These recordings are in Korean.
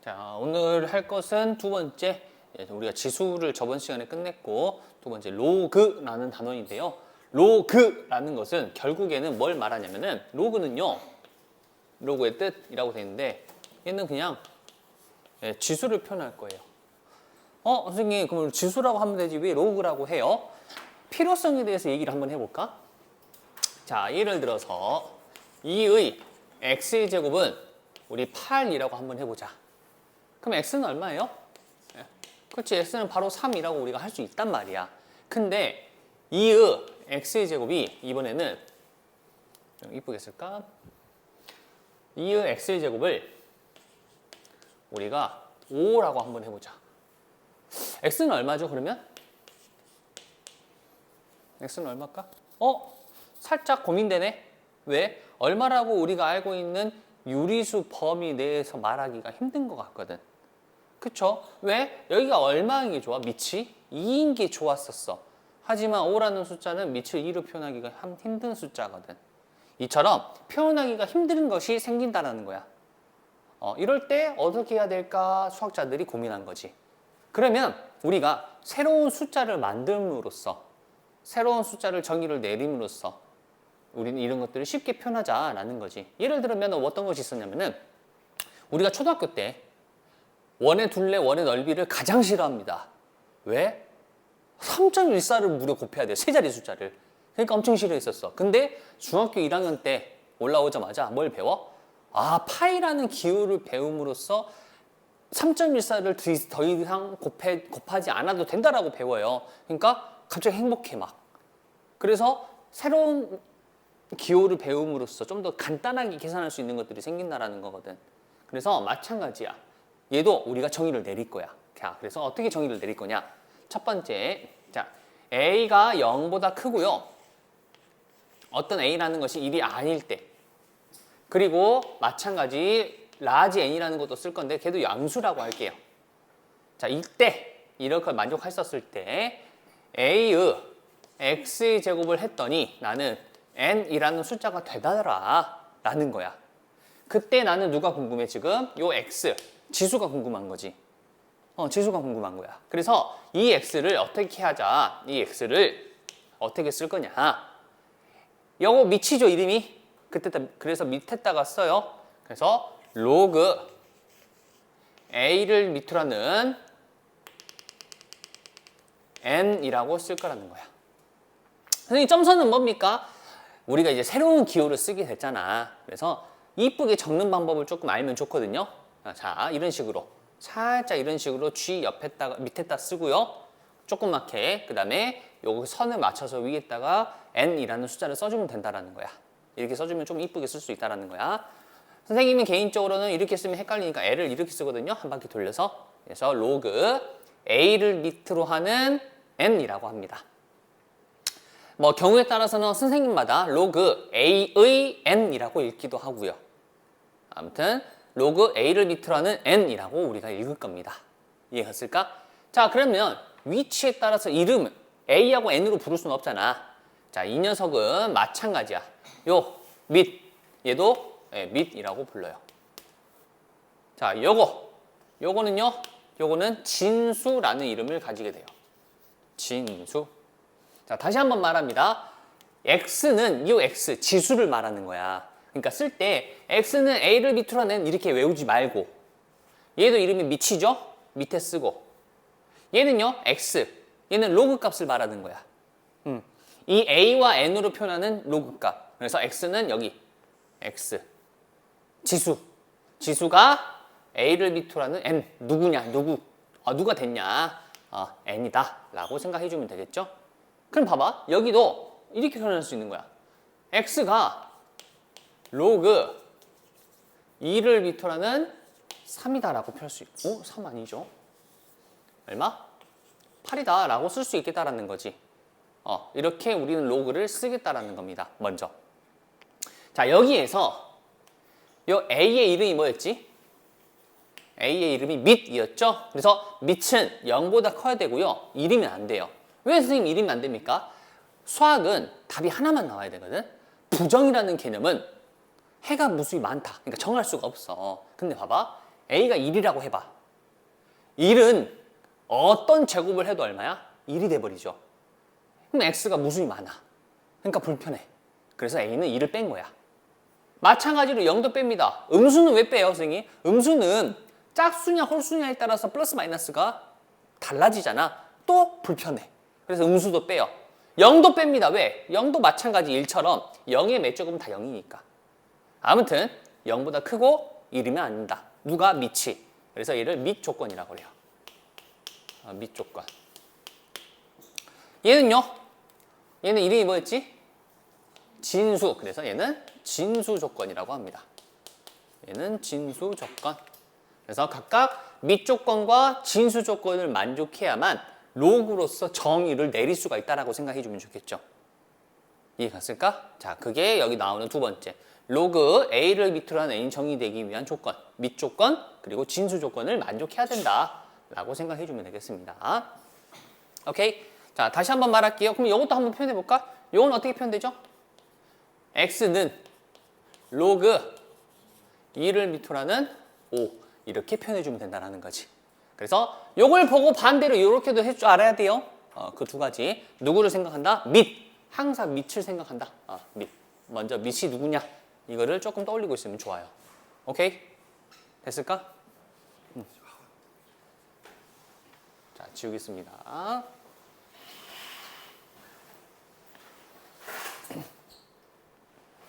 자, 오늘 할 것은 두 번째, 우리가 지수를 저번 시간에 끝냈고, 두 번째 로그라는 단원인데요. 로그라는 것은 결국에는 뭘 말하냐면은, 로그는요, 로그의 뜻이라고 되어 있는데, 얘는 그냥 지수를 표현할 거예요. 선생님, 그럼 지수라고 하면 되지 왜 로그라고 해요? 필요성에 대해서 얘기를 한번 해볼까? 자, 예를 들어서 2의 x의 제곱은 우리 8이라고 한번 해보자. 그럼 x는 얼마예요? 그렇지, x는 바로 3이라고 우리가 할 수 있단 말이야. 근데 2의 x의 제곱이 이번에는 이쁘게 쓸까? 2의 x의 제곱을 우리가 5라고 한번 해보자. x는 얼마죠, 그러면? x는 얼마일까? 살짝 고민되네. 왜? 얼마라고 우리가 알고 있는 유리수 범위 내에서 말하기가 힘든 것 같거든. 그쵸? 왜? 여기가 얼마인 게 좋아? 밑이 2인 게 좋았었어. 하지만 5라는 숫자는 밑을 2로 표현하기가 힘든 숫자거든. 이처럼 표현하기가 힘든 것이 생긴다는 거야. 이럴 때 어떻게 해야 될까? 수학자들이 고민한 거지. 그러면 우리가 새로운 숫자를 만듦으로써, 새로운 숫자를 정의를 내림으로써 우리는 이런 것들을 쉽게 표현하자라는 거지. 예를 들면 어떤 것이 있었냐면은, 우리가 초등학교 때 원의 둘레, 원의 넓이를 가장 싫어합니다. 왜? 3.14를 무려 곱해야 돼, 세 자리 숫자를. 그러니까 엄청 싫어했었어. 근데 중학교 1학년 때 올라오자마자 뭘 배워? 파이라는 기호를 배움으로써 3.14를 더 이상 곱하지 않아도 된다라고 배워요. 그러니까 갑자기 행복해 막. 그래서 새로운 기호를 배움으로써 좀 더 간단하게 계산할 수 있는 것들이 생긴다라는 거거든. 그래서 마찬가지야. 얘도 우리가 정의를 내릴 거야. 자, 그래서 어떻게 정의를 내릴 거냐? 첫 번째, 자, a가 0보다 크고요. 어떤 a라는 것이 1이 아닐 때. 그리고 마찬가지 라지 n이라는 것도 쓸 건데 걔도 양수라고 할게요. 자, 이때 이렇게 만족했었을 때 a의 x의 제곱을 했더니 나는 n이라는 숫자가 되더라 라는 거야. 그때 나는 누가 궁금해? 지금 요 x 지수가 궁금한 거지. 지수가 궁금한 거야. 그래서 이 x를 어떻게 하자. 이 x를 어떻게 쓸 거냐. 요거 밑이죠, 이름이. 그래서 밑에다가 써요. 그래서 로그 a를 밑으로 하는 n이라고 쓸 거라는 거야. 선생님, 점선은 뭡니까? 우리가 이제 새로운 기호를 쓰게 됐잖아. 그래서 이쁘게 적는 방법을 조금 알면 좋거든요. 자, 이런 식으로 살짝 이런 식으로 G 밑에다 쓰고요. 조그맣게. 그 다음에 요거 선을 맞춰서 위에다가 n이라는 숫자를 써주면 된다라는 거야. 이렇게 써주면 좀 이쁘게 쓸 수 있다라는 거야. 선생님이 개인적으로는 이렇게 쓰면 헷갈리니까 L을 이렇게 쓰거든요. 한 바퀴 돌려서. 그래서 로그 A를 밑으로 하는 n이라고 합니다. 뭐 경우에 따라서는 선생님마다 로그 A의 n이라고 읽기도 하고요. 아무튼 로그 A를 밑으로 하는 n이라고 우리가 읽을 겁니다. 이해했을까? 자, 그러면 위치에 따라서 이름은 A하고 n으로 부를 수는 없잖아. 자, 이 녀석은 마찬가지야. 요 밑, 얘도 밑이라고 불러요. 자, 요거는 진수라는 이름을 가지게 돼요. 진수. 자, 다시 한번 말합니다. x는 이 x 지수를 말하는 거야. 그러니까 쓸 때 x는 a를 밑으로 하는 이렇게 외우지 말고, 얘도 이름이 밑이죠? 밑에 쓰고, 얘는요 x, 얘는 로그 값을 말하는 거야. 이 a와 n으로 표현하는 로그 값. 그래서 x는 여기 x 지수가 a를 밑으로 하는 n. 누구냐? 누가 됐냐? n이다 라고 생각해 주면 되겠죠? 그럼 봐봐, 여기도 이렇게 표현할 수 있는 거야. x가 로그 2를 밑으로 하는 3이다 라고 표현할 수 있고, 3 아니죠? 얼마? 8이다 라고 쓸 수 있겠다라는 거지. 이렇게 우리는 로그를 쓰겠다라는 겁니다. 먼저. 자, 여기에서 요 a의 이름이 뭐였지? a의 이름이 밑이었죠? 그래서 밑은 0보다 커야 되고요. 이름이 안 돼요. 왜 선생님 이름이 안 됩니까? 수학은 답이 하나만 나와야 되거든. 부정이라는 개념은 해가 무수히 많다. 그러니까 정할 수가 없어. 근데 봐봐. A가 1이라고 해봐. 1은 어떤 제곱을 해도 얼마야? 1이 돼버리죠. 그럼 X가 무수히 많아. 그러니까 불편해. 그래서 A는 1을 뺀 거야. 마찬가지로 0도 뺍니다. 음수는 왜 빼요, 선생님? 음수는 짝수냐 홀수냐에 따라서 플러스 마이너스가 달라지잖아. 또 불편해. 그래서 음수도 빼요. 0도 뺍니다. 왜? 0도 마찬가지 1처럼 0의 몇 제곱은 다 0이니까. 아무튼 0보다 크고 1이면 안 된다. 누가? 밑이. 그래서 얘를 밑 조건이라고 그래요. 밑 조건. 얘는요? 얘는 이름이 뭐였지? 진수. 그래서 얘는 진수 조건이라고 합니다. 얘는 진수 조건. 그래서 각각 밑 조건과 진수 조건을 만족해야만 로그로서 정의를 내릴 수가 있다라고 생각해 주면 좋겠죠. 이해 갔을까? 자, 그게 여기 나오는 두 번째. 로그 A를 밑으로 한 A는 정의되기 위한 조건, 밑 조건, 그리고 진수 조건을 만족해야 된다라고 생각해 주면 되겠습니다. 오케이? 자, 다시 한번 말할게요. 그럼 이것도 한번 표현해 볼까? 이건 어떻게 표현되죠? X는 로그 2를 밑으로 하는 5 이렇게 표현해 주면 된다는 거지. 그래서 이걸 보고 반대로 이렇게도 할 줄 알아야 돼요. 그 두 가지. 누구를 생각한다? 밑. 항상 밑을 생각한다. 밑. 먼저 밑이 누구냐? 이거를 조금 떠올리고 있으면 좋아요. 오케이? 됐을까? 자, 지우겠습니다.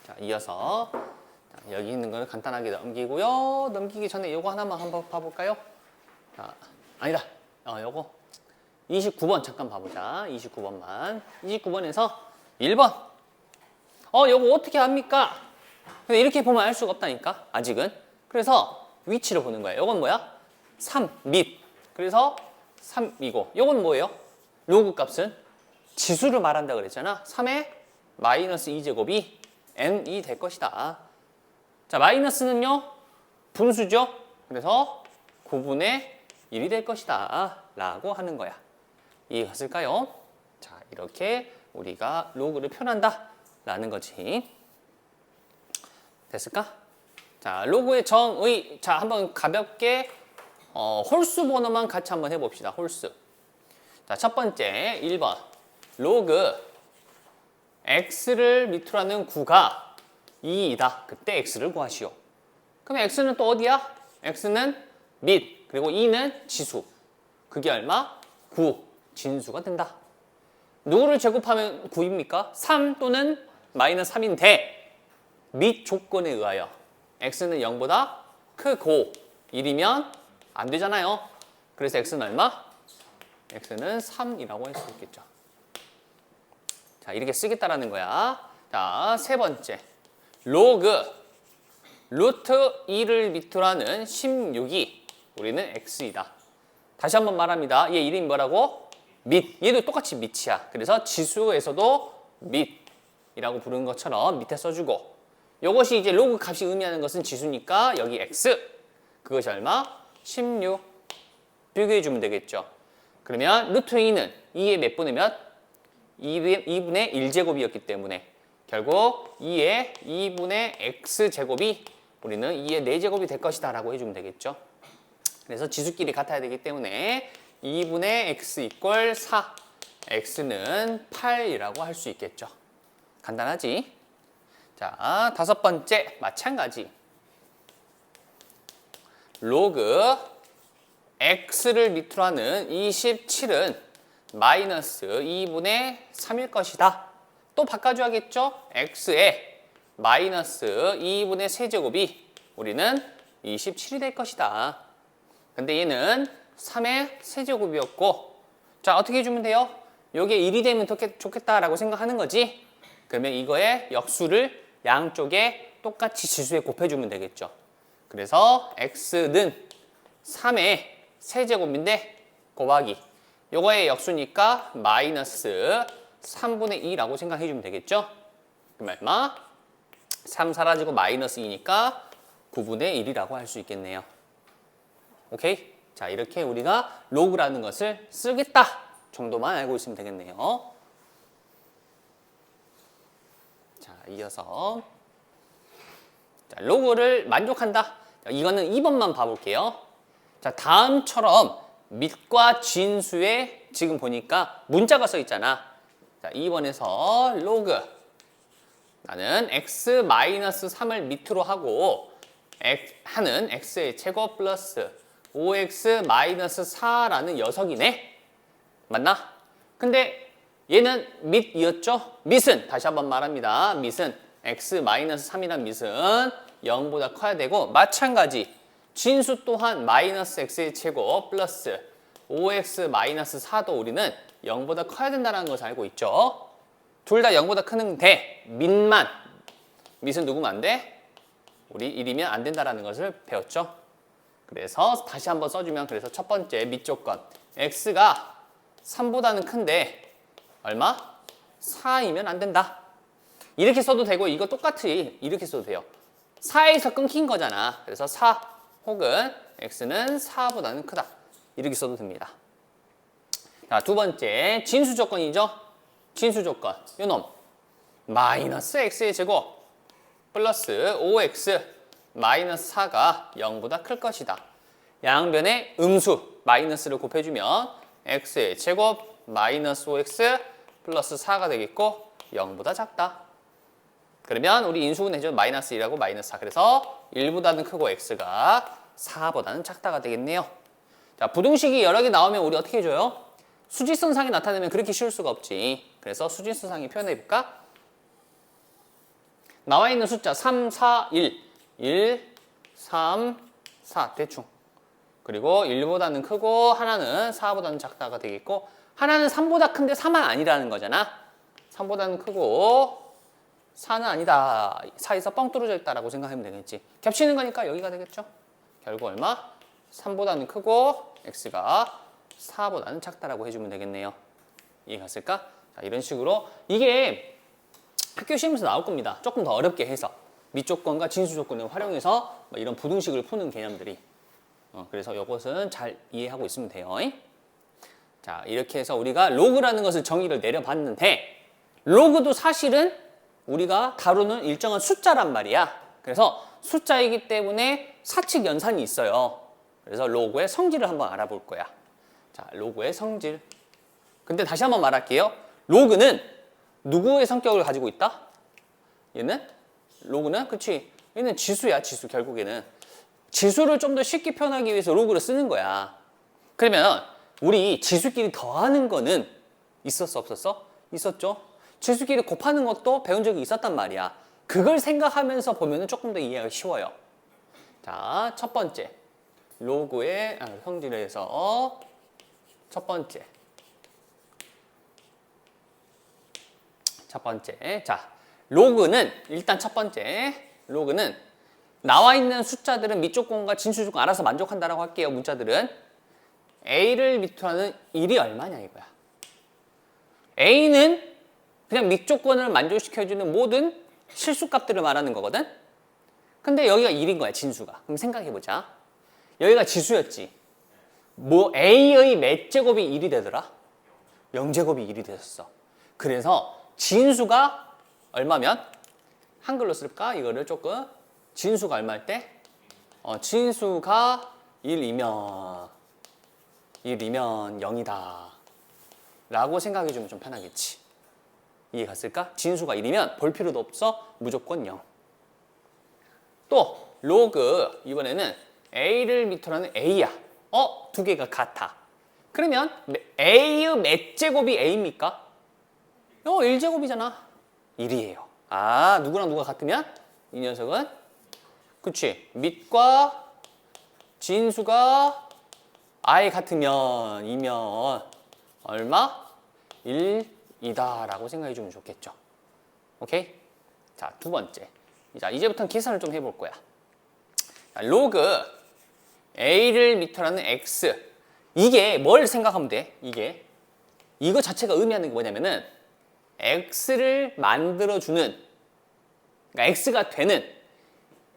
자, 이어서 여기 있는 거는 간단하게 넘기고요. 넘기기 전에 이거 하나만 한번 봐볼까요? 자, 아니다. 요거 29번 잠깐 봐보자. 29번만. 29번에서 1번. 요거 어떻게 합니까? 근데 이렇게 보면 알 수가 없다니까. 아직은. 그래서 위치를 보는 거예요. 요건 뭐야? 3 밑. 그래서 3이고. 요건 뭐예요? 로그 값은 지수를 말한다 그랬잖아. 3의 마이너스 2제곱이 n이 될 것이다. 자, 마이너스는요. 분수죠. 그래서 9분의 1이 될 것이다 라고 하는 거야. 이해가 갔을까요? 자, 이렇게 우리가 로그를 표현한다 라는 거지. 됐을까? 자, 로그의 정의. 자, 한번 가볍게 홀수 번호만 같이 한번 해봅시다. 홀수. 자, 첫 번째 1번 로그 x를 밑으로 하는 9가 2이다. 그때 x를 구하시오. 그럼 x는 또 어디야? x는 밑, 그리고 2는 지수. 그게 얼마? 9. 진수가 된다. 누구를 제곱하면 9입니까? 3 또는 마이너스 3인데 밑 조건에 의하여 x는 0보다 크고 1이면 안 되잖아요. 그래서 x는 얼마? x는 3이라고 할 수 있겠죠. 자, 이렇게 쓰겠다라는 거야. 자, 세 번째. 로그 루트 2를 밑으로 하는 16이 우리는 x이다. 다시 한번 말합니다. 얘 이름이 뭐라고? 밑. 얘도 똑같이 밑이야. 그래서 지수에서도 밑이라고 부르는 것처럼 밑에 써주고, 이것이 이제 로그 값이 의미하는 것은 지수니까 여기 x. 그것이 얼마? 16. 비교해주면 되겠죠. 그러면 루트 2는 2의 몇 분의 몇? 2분의 1제곱이었기 때문에 결국 2의 2분의 x제곱이 우리는 2의 4제곱이 될 것이다 라고 해주면 되겠죠. 그래서 지수끼리 같아야 되기 때문에 2분의 x 이퀄 4, x는 8이라고 할 수 있겠죠. 간단하지? 자, 다섯 번째 마찬가지. 로그 x를 밑으로 하는 27은 마이너스 2분의 3일 것이다. 또 바꿔줘야겠죠? x에 마이너스 2분의 세제곱이 우리는 27이 될 것이다. 근데 얘는 3의 세제곱이었고, 자, 어떻게 해주면 돼요? 요게 1이 되면 좋겠다라고 생각하는 거지? 그러면 이거의 역수를 양쪽에 똑같이 지수에 곱해주면 되겠죠. 그래서 x는 3의 세제곱인데 곱하기 요거의 역수니까 마이너스 3분의 2라고 생각해주면 되겠죠. 그럼 얼마? 3 사라지고 마이너스 2니까 9분의 1이라고 할 수 있겠네요. 오케이? 자, 이렇게 우리가 로그라는 것을 쓰겠다 정도만 알고 있으면 되겠네요. 자, 이어서 자, 로그를 만족한다. 이거는 2번만 봐볼게요. 자, 다음처럼 밑과 진수에 지금 보니까 문자가 써 있잖아. 자, 2번에서 로그 나는 x-3을 밑으로 하고 하는 x의 제곱 플러스 5x-4라는 녀석이네. 맞나? 근데 얘는 밑이었죠? 밑은 다시 한번 말합니다. 밑은 x-3이란 밑은 0보다 커야 되고 마찬가지 진수 또한 마이너스 x의 제곱 플러스 5x-4도 우리는 0보다 커야 된다는 것을 알고 있죠. 둘 다 0보다 크는데 밑은 누구면 안 돼? 우리 1이면 안 된다는 것을 배웠죠. 그래서 다시 한번 써주면 그래서 첫 번째 밑 조건 x가 3보다는 큰데 얼마? 4이면 안 된다. 이렇게 써도 되고 이거 똑같이 이렇게 써도 돼요. 4에서 끊긴 거잖아. 그래서 4 혹은 x는 4보다는 크다. 이렇게 써도 됩니다. 자, 두 번째 진수 조건이죠. 진수 조건 요놈 마이너스 x의 제곱 플러스 5x 마이너스 4가 0보다 클 것이다. 양변에 음수 마이너스를 곱해주면 x의 제곱 마이너스 5x 플러스 4가 되겠고 0보다 작다. 그러면 우리 인수분해죠. 마이너스 1하고 마이너스 4. 그래서 1보다는 크고 x가 4보다는 작다가 되겠네요. 자, 부등식이 여러 개 나오면 우리 어떻게 해줘요? 수직선상이 나타내면 그렇게 쉬울 수가 없지. 그래서 수직선상에 표현해볼까? 나와 있는 숫자 3, 4, 1. 1, 3, 4 대충. 그리고 1보다는 크고 하나는 4보다는 작다가 되겠고 하나는 3보다 큰데 4만 아니라는 거잖아. 3보다는 크고 4는 아니다. 사이에서 뻥 뚫어져 있다라고 생각하면 되겠지. 겹치는 거니까 여기가 되겠죠. 결국 얼마? 3보다는 크고 x가 4보다는 작다라고 해주면 되겠네요. 이해갔을까? 자, 이런 식으로 이게 학교 시험에서 나올 겁니다. 조금 더 어렵게 해서 밑조건과 진수조건을 활용해서 이런 부등식을 푸는 개념들이 그래서 이것은 잘 이해하고 있으면 돼요. 자, 이렇게 해서 우리가 로그라는 것을 정의를 내려봤는데 로그도 사실은 우리가 다루는 일정한 숫자란 말이야. 그래서 숫자이기 때문에 사칙 연산이 있어요. 그래서 로그의 성질을 한번 알아볼 거야. 자, 로그의 성질. 근데 다시 한번 말할게요. 로그는 누구의 성격을 가지고 있다? 얘는? 로그는? 그치? 얘는 지수야, 지수 결국에는. 지수를 좀 더 쉽게 표현하기 위해서 로그를 쓰는 거야. 그러면 우리 지수끼리 더하는 거는 있었어, 없었어? 있었죠? 지수끼리 곱하는 것도 배운 적이 있었단 말이야. 그걸 생각하면서 보면 조금 더 이해하기 쉬워요. 자, 첫 번째. 로그의 성질에서 첫 번째. 자, 로그는 일단 첫 번째. 로그는 나와 있는 숫자들은 밑조건과 진수조건 알아서 만족한다라고 할게요. 문자들은 a를 밑으로 하는 1이 얼마냐 이거야. a는 그냥 밑조건을 만족시켜주는 모든 실수값들을 말하는 거거든. 근데 여기가 1인 거야, 진수가. 그럼 생각해보자. 여기가 지수였지. 뭐 a의 몇 제곱이 1이 되더라? 0제곱이 1이 됐었어. 그래서 진수가 얼마면? 한글로 쓸까? 이거를 조금. 진수가 얼마일 때? 진수가 1이면 0이다 라고 생각해주면 좀 편하겠지. 이해 갔을까? 진수가 1이면 볼 필요도 없어. 무조건 0. 또 로그 이번에는 a를 밑으로 하는 a야. 두 개가 같아. 그러면 a의 몇 제곱이 a입니까? 1제곱이잖아. 1이에요. 아, 누구랑 누가 같으면? 이 녀석은? 그치. 밑과 진수가 아예 같으면 이면 얼마? 1이다 라고 생각해 주면 좋겠죠. 오케이? 자, 두 번째. 자, 이제부터는 계산을 좀 해볼 거야. 자, 로그 a를 밑으로 하는 x. 이게 뭘 생각하면 돼? 이거 자체가 의미하는 게 뭐냐면은 x를 만들어주는, 그러니까 x가 되는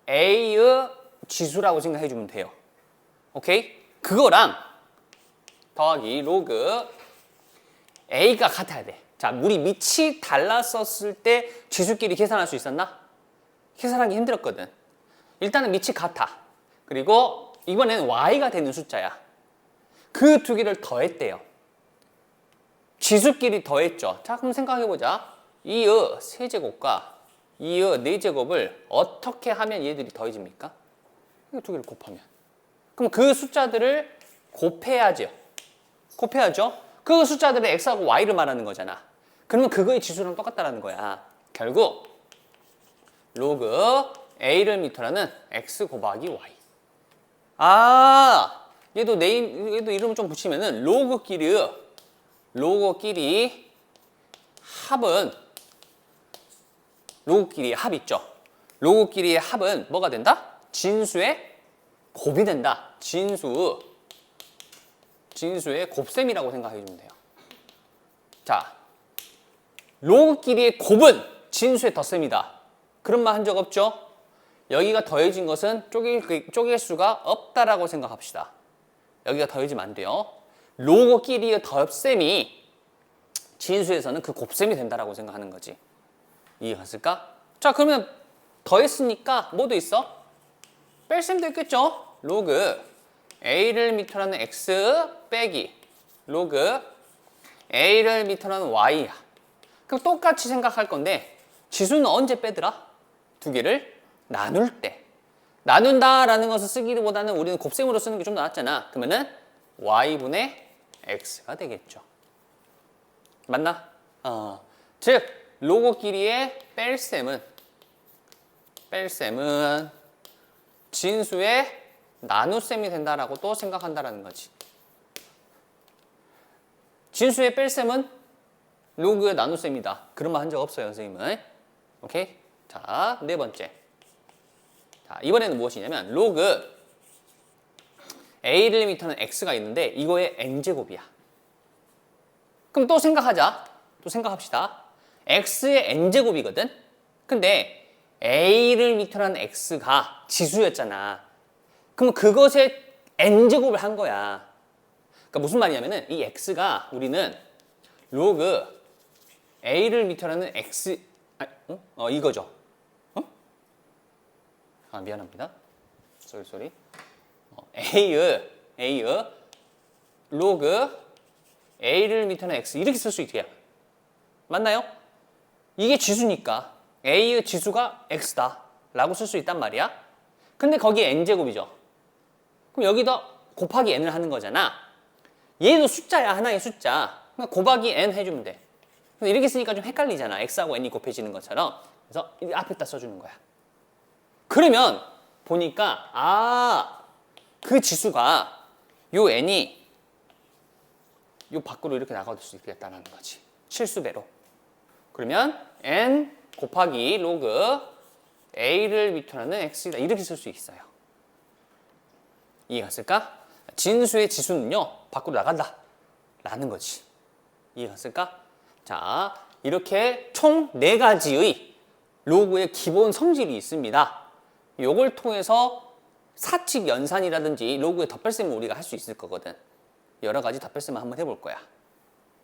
a의 지수라고 생각해 주면 돼요. 오케이? 그거랑 더하기 로그 a가 같아야 돼. 자, 우리 밑이 달랐었을 때 지수끼리 계산할 수 있었나? 계산하기 힘들었거든. 일단은 밑이 같아. 그리고 이번에는 y가 되는 숫자야. 그 두 개를 더했대요. 지수끼리 더했죠. 자, 그럼 생각해보자. 2의 세제곱과 2의 네제곱을 어떻게 하면 얘들이 더해집니까? 이 두 개를 곱하면. 그럼 그 숫자들을 곱해야죠. 곱해야죠. 그 숫자들은 x하고 y를 말하는 거잖아. 그러면 그거의 지수랑 똑같다라는 거야. 결국 로그 a를 미터라는 x 곱하기 y. 아, 얘도 이름 좀 붙이면은 로그끼리 합은 로그끼리의 합 있죠. 로그끼리의 합은 뭐가 된다? 진수의 곱이 된다. 진수의 곱셈이라고 생각해 주면 돼요. 자, 로그끼리의 곱은 진수의 덧셈이다. 그런 말 한 적 없죠? 여기가 더해진 것은 쪼갤 수가 없다라고 생각합시다. 여기가 더해지면 안 돼요. 로그끼리의 덧셈이 진수에서는 그 곱셈이 된다라고 생각하는 거지. 이해갔을까? 자, 그러면 더했으니까 뭐도 있어? 뺄셈도 있겠죠? 로그 a를 미터라는 x 빼기 로그 a를 미터라는 y야. 그럼 똑같이 생각할 건데 지수는 언제 빼더라? 두 개를 나눌 때. 나눈다라는 것을 쓰기보다는 우리는 곱셈으로 쓰는 게 좀 낫잖아. 그러면은 y분의 x가 되겠죠. 맞나? 즉 로그끼리의 뺄셈은 진수의 나눗셈이 된다라고 또 생각한다라는 거지. 진수의 뺄셈은 로그의 나눗셈이다. 그런 말 한 적 없어요, 선생님은. 오케이? 자, 네 번째. 자, 이번에는 무엇이냐면 로그 a를 미터는 x가 있는데 이거의 n제곱이야. 그럼 또 생각하자. 또 생각합시다. x의 n제곱이거든? 근데 a를 미터라는 x가 지수였잖아. 그럼 그것의 n제곱을 한 거야. 그러니까 무슨 말이냐면은 이 x가 우리는 로그 a를 미터라는 x 이거죠. 미안합니다. 쏘리. a의 로그 a를 미터는 x 이렇게 쓸 수 있게. 맞나요? 이게 지수니까 a의 지수가 x다 라고 쓸 수 있단 말이야. 근데 거기에 n제곱이죠. 그럼 여기다 곱하기 n을 하는 거잖아. 얘도 숫자야. 하나의 숫자. 그러니까 곱하기 n 해주면 돼. 근데 이렇게 쓰니까 좀 헷갈리잖아. x하고 n이 곱해지는 것처럼. 그래서 앞에다 써주는 거야. 그러면 보니까 그 지수가 요 n이 요 밖으로 이렇게 나갈 수 있겠다는 거지. 실수배로. 그러면 n 곱하기 로그 a를 미터라는 x이다. 이렇게 쓸 수 있어요. 이해갔을까? 진수의 지수는요. 밖으로 나간다. 라는 거지. 이해갔을까? 자, 이렇게 총 4가지의 로그의 기본 성질이 있습니다. 요걸 통해서 사칙 연산이라든지 로그의 덧뺄셈을 우리가 할 수 있을 거거든. 여러 가지 덧뺄셈을 한번 해볼 거야.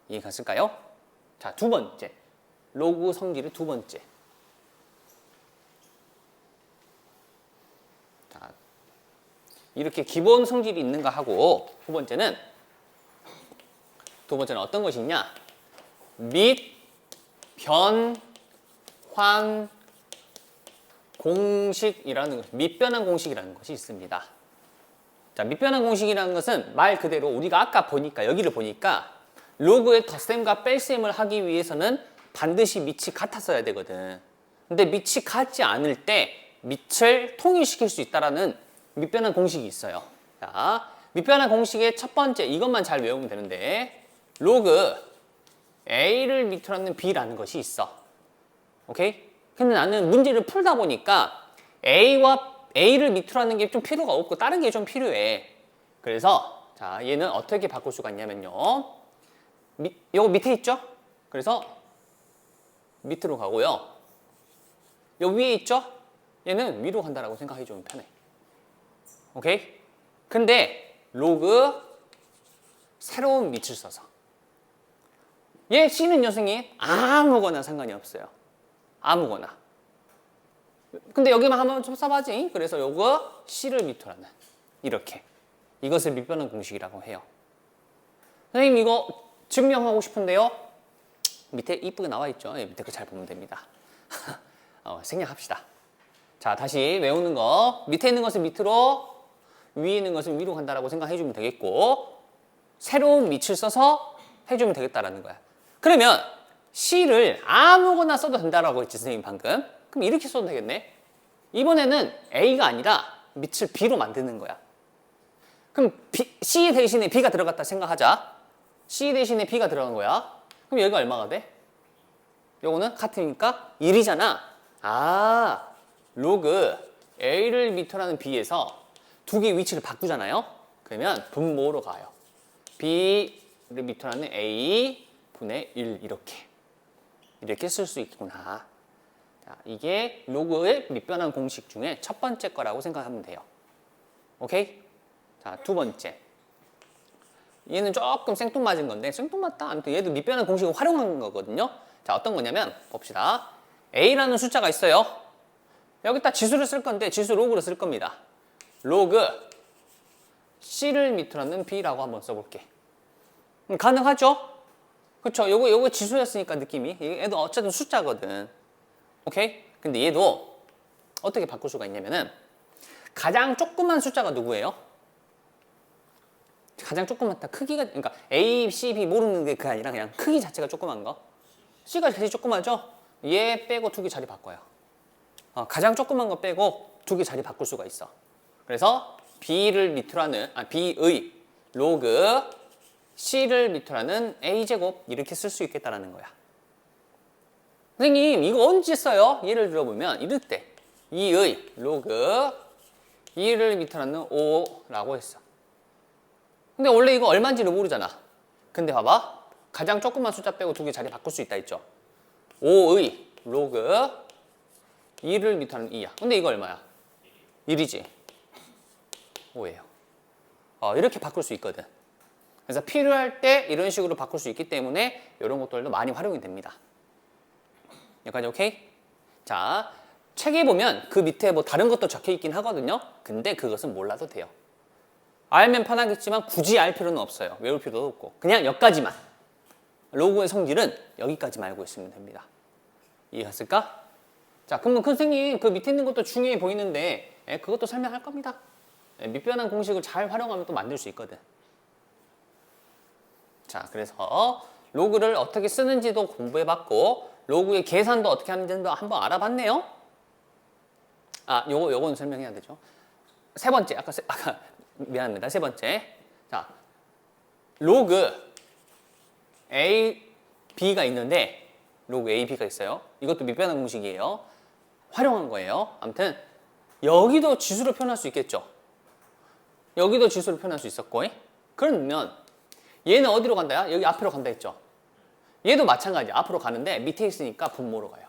이해갔을까요? 자, 두 번째. 로그 성질의 두 번째. 자, 이렇게 기본 성질이 있는가 하고 두 번째는 어떤 것이 있냐? 및, 변, 환, 공식이라는 것, 밑변환 공식이라는 것이 있습니다. 자, 밑변환 공식이라는 것은 말 그대로 우리가 아까 보니까 여기를 보니까 로그의 덧셈과 뺄셈을 하기 위해서는 반드시 밑이 같았어야 되거든. 근데 밑이 같지 않을 때 밑을 통일시킬 수 있다라는 밑변환 공식이 있어요. 자, 밑변환 공식의 첫 번째 이것만 잘 외우면 되는데 로그 a를 밑으로는 b라는 것이 있어. 오케이? 근데 나는 문제를 풀다 보니까 a를 밑으로 하는 게 좀 필요가 없고 다른 게 좀 필요해. 그래서 자, 얘는 어떻게 바꿀 수가 있냐면요. 요거 밑에 있죠? 그래서 밑으로 가고요. 요 위에 있죠? 얘는 위로 간다라고 생각해 주면 편해. 오케이? 근데 로그 새로운 밑을 써서 얘 C는요, 선생님? 아무거나 상관이 없어요. 아무거나. 근데 여기만 한번 좀 써봐지. 그래서 요거 C를 밑으로 하는 이렇게. 이것을 밑변환 공식이라고 해요. 선생님 이거 증명하고 싶은데요. 밑에 이쁘게 나와 있죠. 예, 밑에 거 잘 보면 됩니다. 생략합시다. 자, 다시 외우는 거. 밑에 있는 것은 밑으로, 위에 있는 것은 위로 간다라고 생각해주면 되겠고, 새로운 밑을 써서 해주면 되겠다라는 거야. 그러면 C를 아무거나 써도 된다라고 했지, 선생님 방금. 그럼 이렇게 써도 되겠네. 이번에는 A가 아니라 밑을 B로 만드는 거야. 그럼 C 대신에 B가 들어갔다 생각하자. C 대신에 B가 들어간 거야. 그럼 여기가 얼마가 돼? 요거는 같으니까 1이잖아. 아, 로그 A를 밑으로 하는 B에서 두 개의 위치를 바꾸잖아요. 그러면 분모로 가요. B를 밑으로 하는 A 분의 1 이렇게 쓸 수 있구나. 자, 이게 로그의 밑변환 공식 중에 첫 번째 거라고 생각하면 돼요. 오케이? 자, 두 번째. 얘는 조금 생뚱맞은 건데 생뚱맞다. 아무튼 얘도 밑변환 공식을 활용한 거거든요. 자, 어떤 거냐면 봅시다. A라는 숫자가 있어요. 여기다 지수를 쓸 건데 지수 로그로 쓸 겁니다. 로그 C를 밑으로 하는 B라고 한번 써볼게. 가능하죠? 그쵸? 요거 지수였으니까 느낌이. 얘도 어쨌든 숫자거든. 오케이? 근데 얘도 어떻게 바꿀 수가 있냐면은 가장 조그만 숫자가 누구예요? 가장 조그맣다. 크기가, 그러니까 A, C, B 모르는 게 그게 아니라 그냥 크기 자체가 조그만 거. C가 제일 조그마죠? 얘 빼고 두 개 자리 바꿔요. 가장 조그만 거 빼고 두 개 자리 바꿀 수가 있어. 그래서 B를 밑으로 하는, B의 로그 C를 밑으로 하는 A제곱 이렇게 쓸 수 있겠다라는 거야. 선생님 이거 언제 써요? 예를 들어보면 이럴 때 2의 로그 2를 밑으로 하는 5라고 했어. 근데 원래 이거 얼마인지를 모르잖아. 근데 봐봐. 가장 조그만 숫자 빼고 두 개 자리 바꿀 수 있다 했죠. 5의 로그 2를 밑으로 하는 2야. 근데 이거 얼마야? 1이지. 5예요. 이렇게 바꿀 수 있거든. 그래서 필요할 때 이런 식으로 바꿀 수 있기 때문에 이런 것들도 많이 활용이 됩니다. 여기까지 오케이? 자, 책에 보면 그 밑에 뭐 다른 것도 적혀 있긴 하거든요. 근데 그것은 몰라도 돼요. 알면 편하겠지만 굳이 알 필요는 없어요. 외울 필요도 없고. 그냥 여기까지만. 로그의 성질은 여기까지만 알고 있으면 됩니다. 이해했을까? 자, 그러면 선생님 그 밑에 있는 것도 중요해 보이는데 그것도 설명할 겁니다. 밑변환 공식을 잘 활용하면 또 만들 수 있거든. 자, 그래서 로그를 어떻게 쓰는지도 공부해봤고 로그의 계산도 어떻게 하는지도 한번 알아봤네요. 요건 설명해야 되죠. 세 번째, 아까 미안합니다. 세 번째. 자, 로그 A, B가 있는데 로그 A, B가 있어요. 이것도 밑변환 공식이에요. 활용한 거예요. 아무튼 여기도 지수로 표현할 수 있겠죠. 여기도 지수로 표현할 수 있었고 그러면 얘는 어디로 간다야? 여기 앞으로 간다 했죠. 얘도 마찬가지야. 앞으로 가는데 밑에 있으니까 분모로 가요.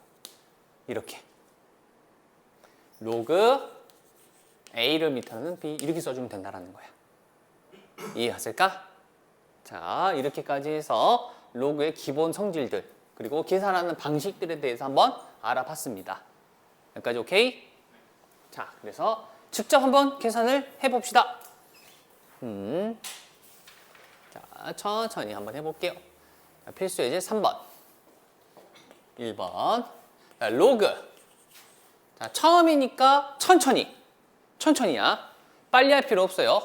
이렇게 로그 A를 밑으로 하는 B 이렇게 써주면 된다는 거야. 이해하실까? 자, 이렇게까지 해서 로그의 기본 성질들 그리고 계산하는 방식들에 대해서 한번 알아봤습니다. 여기까지 오케이? 자, 그래서 직접 한번 계산을 해봅시다. 자, 천천히 한번 해볼게요. 자, 필수 예제 3번 1번 자, 로그 자, 처음이니까 천천히야. 빨리 할 필요 없어요.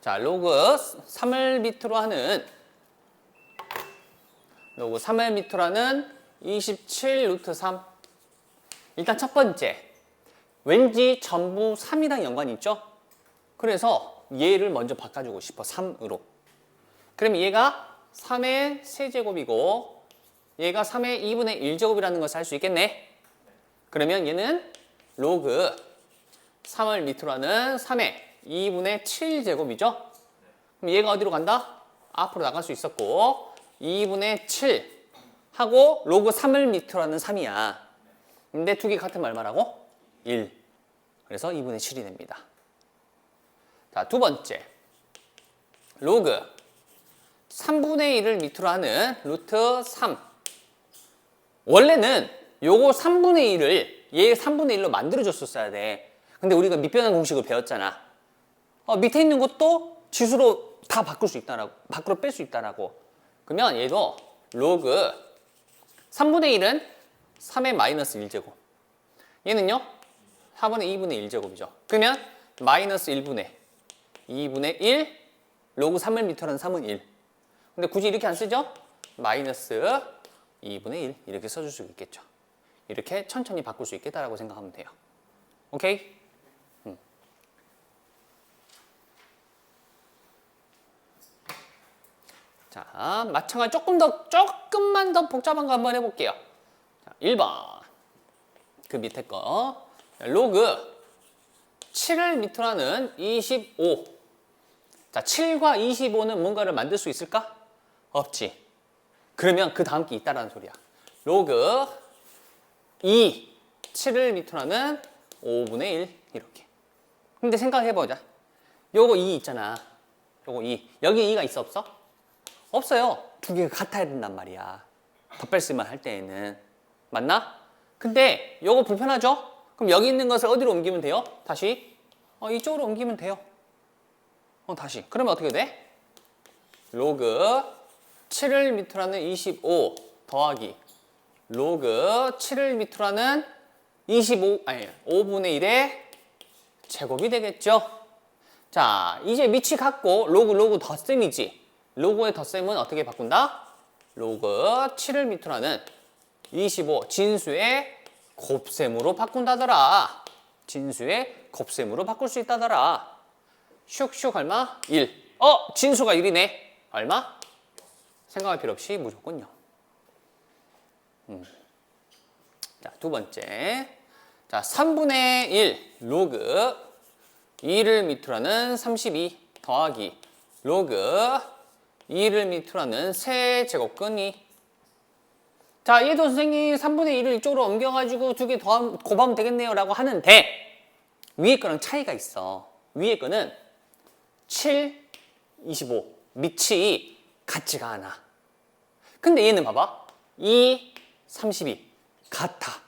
자, 로그 3을 밑으로 하는 27 루트 3 일단 첫 번째 왠지 전부 3이랑 연관이 있죠? 그래서 얘를 먼저 바꿔주고 싶어 3으로. 그러면 얘가 3의 세제곱이고 얘가 3의 2분의 1제곱이라는 것을 알 수 있겠네. 그러면 얘는 로그 3을 밑으로 하는 3의 2분의 7제곱이죠. 그럼 얘가 어디로 간다? 앞으로 나갈 수 있었고 2분의 7 하고 로그 3을 밑으로 하는 3이야. 근데 두 개 같으면 얼마라고? 1. 그래서 2분의 7이 됩니다. 자, 두 번째 로그 3분의 1을 밑으로 하는 루트 3. 원래는 요거 3분의 1을 얘 3분의 1로 만들어줬었어야 돼. 근데 우리가 밑변환 공식을 배웠잖아. 밑에 있는 것도 지수로 다 바꿀 수 있다라고, 밖으로 뺄 수 있다라고. 그러면 얘도 로그 3분의 1은 3의 마이너스 1제곱. 얘는요? 4분의 2분의 1제곱이죠. 그러면 마이너스 1분의 2분의 1 로그 3을 밑으로 하는 3은 1. 근데 굳이 이렇게 안 쓰죠? 마이너스 2분의 1 이렇게 써줄 수 있겠죠. 이렇게 천천히 바꿀 수 있겠다라고 생각하면 돼요. 오케이? 자, 마찬가지 조금만 더 복잡한 거 한번 해볼게요. 자, 1번. 그 밑에 거. 로그 7을 밑으로 하는 25. 자, 7과 25는 뭔가를 만들 수 있을까? 없지. 그러면 그 다음 게 있다라는 소리야. 로그 2, 7을 밑으로 하는 5분의 1 이렇게. 근데 생각해보자. 요거 2 있잖아. 요거 2. 여기 2가 있어 없어? 없어요. 두 개가 같아야 된단 말이야. 덧뺄쓰기만 할 때에는. 맞나? 근데 요거 불편하죠? 그럼 여기 있는 것을 어디로 옮기면 돼요? 다시 이쪽으로 옮기면 돼요. 다시. 그러면 어떻게 돼? 로그 7을 밑으로 하는 25 더하기 로그 7을 밑으로 하는 5분의 1의 제곱이 되겠죠? 자, 이제 밑이 같고 로그 덧셈이지. 로그의 덧셈은 어떻게 바꾼다? 로그 7을 밑으로 하는 25 진수의 곱셈으로 바꾼다더라. 진수의 곱셈으로 바꿀 수 있다더라. 슉슉 얼마? 1. 진수가 1이네. 얼마? 생각할 필요 없이 무조건 0. 자, 두 번째. 자, 3분의 1 로그 2를 밑으로 하는 32 더하기 로그 2를 밑으로 하는 세제곱근이. 자, 얘도 선생님 3분의 1을 이쪽으로 옮겨가지고 두 개 더 곱하면 되겠네요 라고 하는데 위에 거랑 차이가 있어. 위에 거는 7, 25 밑이 같지가 않아. 근데 얘는 봐봐. 2, 32 같아.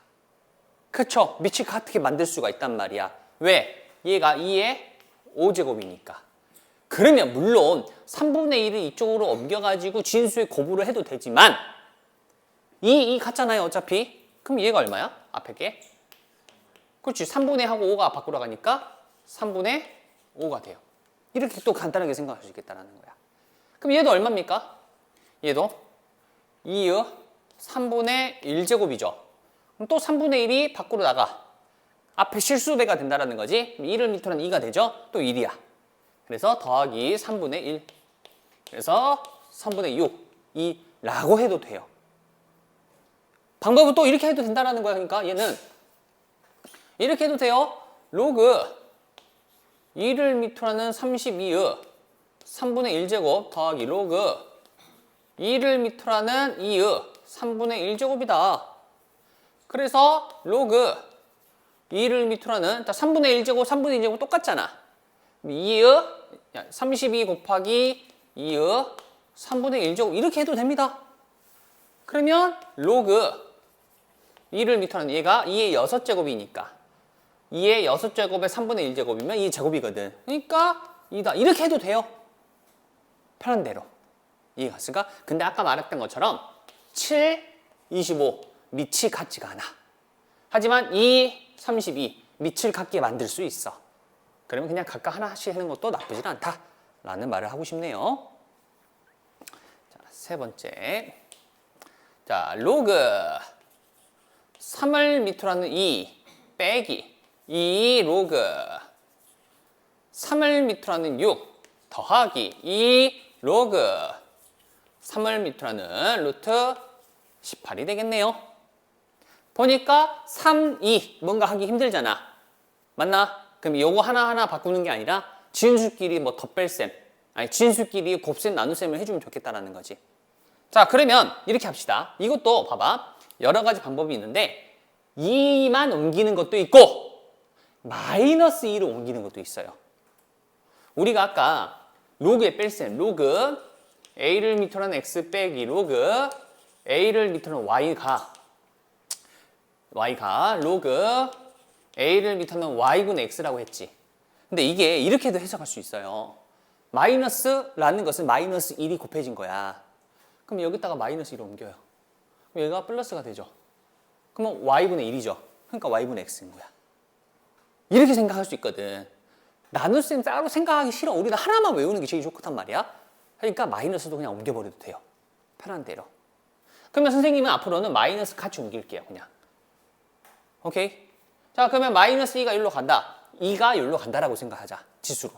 그쵸? 밑이 같게 만들 수가 있단 말이야. 왜? 얘가 2의 5제곱이니까. 그러면 물론 3분의 1을 이쪽으로 옮겨가지고 진수의 곱으로 해도 되지만 이 같잖아요 어차피. 그럼 얘가 얼마야? 앞에 게? 그렇지. 3분의 하고 5가 밖으로 가니까 3분의 5가 돼요. 이렇게 또 간단하게 생각할 수 있겠다는 거야. 그럼 얘도 얼마입니까? 얘도 2의 3분의 1제곱이죠. 그럼 또 3분의 1이 밖으로 나가. 앞에 실수배가 된다는 거지. 1을 밑으로 하는 2가 되죠. 또 1이야. 그래서 더하기 3분의 1. 그래서 3분의 6, 2라고 해도 돼요. 방법은 또 이렇게 해도 된다는 거야. 그러니까 얘는 이렇게 해도 돼요. 로그 2를 밑으로 하는 32의 3분의 1제곱 더하기 로그 2를 밑으로 하는 2의 3분의 1제곱이다. 그래서 로그 2를 밑으로 하는 3분의 1제곱, 3분의 2제곱 똑같잖아. 2의 32 곱하기 2의 3분의 1제곱 이렇게 해도 됩니다. 그러면 로그 2를 밑으로 하는 얘가 2의 6제곱이니까 2의 6제곱에 3분의 1제곱이면 2 제곱이거든. 그러니까 2다. 이렇게 해도 돼요. 편한 대로. 이해가 갔을까? 근데 아까 말했던 것처럼 7, 25 밑이 같지가 않아. 하지만 2, 32 밑을 같게 만들 수 있어. 그러면 그냥 각각 하나씩 하는 것도 나쁘진 않다라는 말을 하고 싶네요. 자, 세 번째. 자, 로그 3을 밑으로 하는 2 빼기 2 로그 3을 밑으로 하는 6 더하기 2 로그 3을 밑으로 하는 루트 18이 되겠네요. 보니까 3, 2 뭔가 하기 힘들잖아. 맞나? 그럼 요거 하나하나 바꾸는 게 아니라 진수끼리 뭐 덧뺄셈 아니 진수끼리 곱셈 나눗셈을 해주면 좋겠다라는 거지. 자, 그러면 이렇게 합시다. 이것도 봐봐. 여러 가지 방법이 있는데 2만 옮기는 것도 있고 마이너스 2로 옮기는 것도 있어요. 우리가 아까 로그의 뺄셈, 로그 a를 밑으로 하는 x 빼기 로그 a를 밑으로 하는 y가 y가 로그 a를 밑하면 y분의 x라고 했지. 근데 이게 이렇게도 해석할 수 있어요. 마이너스라는 것은 마이너스 1이 곱해진 거야. 그럼 여기다가 마이너스 1을 옮겨요. 그럼 얘가 플러스가 되죠. 그러면 y분의 1이죠. 그러니까 y분의 x인 거야. 이렇게 생각할 수 있거든. 나눗셈 따로 생각하기 싫어. 우리는 하나만 외우는 게 제일 좋단 말이야. 그러니까 마이너스도 그냥 옮겨버려도 돼요. 편한 대로. 그러면 선생님은 앞으로는 마이너스 같이 옮길게요. 그냥. 오케이? 자, 그러면 마이너스 2가 1로 간다. 2가 1로 간다라고 생각하자. 지수로.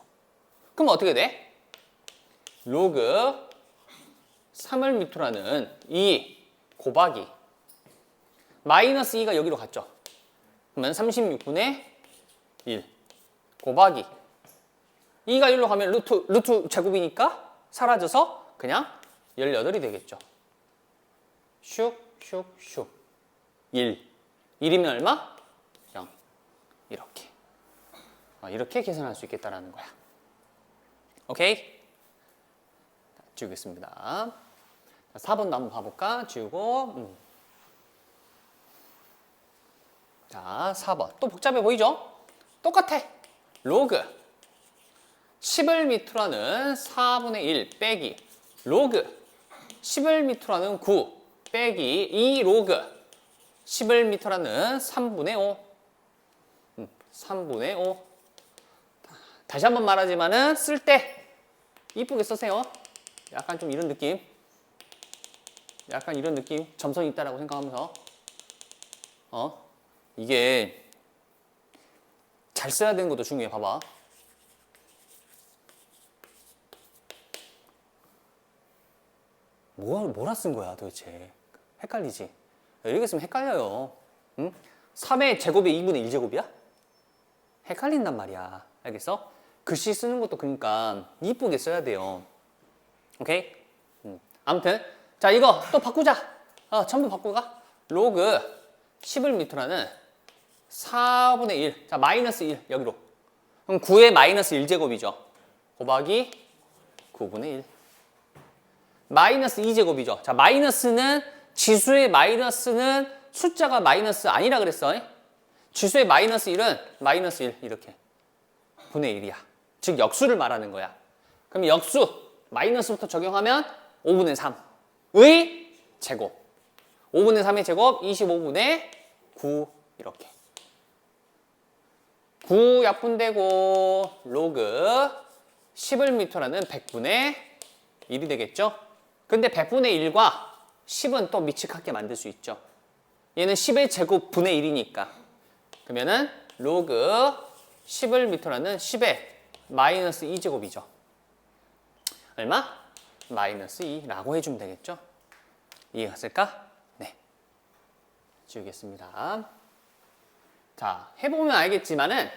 그럼 어떻게 돼? 로그 3을 밑으로 하는 2 곱하기 마이너스 2가 여기로 갔죠. 그러면 36분의 1 곱하기 2가 1로 가면 루트 제곱이니까 사라져서 그냥 18이 되겠죠. 슉슉슉 1 1이면 얼마? 0 이렇게 이렇게 계산할 수 있겠다라는 거야. 오케이? 지우겠습니다. 4번도 한번 봐볼까? 지우고 자, 4번 또 복잡해 보이죠? 똑같아. 로그 10을 밑으로 하는 4분의 1 빼기 로그 10을 밑으로 하는 9 빼기 2 로그 10을 밑으로 하는 3분의 5 3분의 5 다시 한번 말하지만은 쓸 때 이쁘게 쓰세요. 약간 좀 이런 느낌 점선이 있다라고 생각하면서 이게 잘 써야 되는 것도 중요해. 봐봐. 뭐라 쓴 거야 도대체. 헷갈리지? 이렇게 쓰면 헷갈려요. 응? 3의 제곱이 2분의 1제곱이야? 헷갈린단 말이야. 알겠어? 글씨 쓰는 것도 그러니까 이쁘게 써야 돼요. 오케이? 아무튼 자, 이거 또 바꾸자. 전부 바꾸가. 로그 10을 밑으로 하는 4분의 1. 자, 마이너스 1 여기로. 그럼 9의 마이너스 1제곱이죠. 곱하기 9분의 1. 마이너스 2제곱이죠. 자, 마이너스는 지수의 마이너스는 숫자가 마이너스 아니라 그랬어. 지수의 마이너스 1은 마이너스 1 이렇게. 분의 1이야. 즉 역수를 말하는 거야. 그럼 역수 마이너스부터 적용하면 5분의 3의 제곱. 5분의 3의 제곱 25분의 9 이렇게. 9 약분되고 로그 10을 밑으로는 100분의 1이 되겠죠. 근데 100분의 1과 10은 또 미측하게 만들 수 있죠. 얘는 10의 제곱 분의 1이니까. 그러면은 로그 10을 밑으로는 10의 마이너스 2제곱이죠. 얼마? 마이너스 2라고 해주면 되겠죠. 이해가 갔을까? 네. 지우겠습니다. 자, 해보면 알겠지만은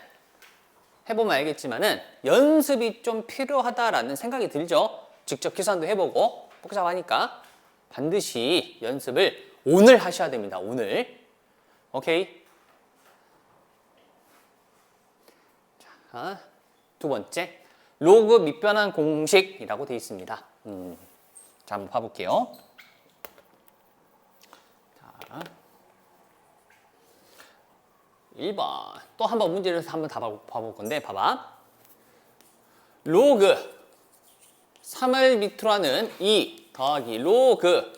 연습이 좀 필요하다라는 생각이 들죠. 직접 계산도 해보고 복잡하니까 반드시 연습을 오늘 하셔야 됩니다. 오늘. 오케이? 자, 두 번째. 로그 밑변환 공식이라고 되어 있습니다. 자, 한번 봐볼게요. 자, 1번. 또 한번 문제를 한번 다 봐볼 건데, 봐봐. 로그 3을 밑으로 하는 2 더하기 로그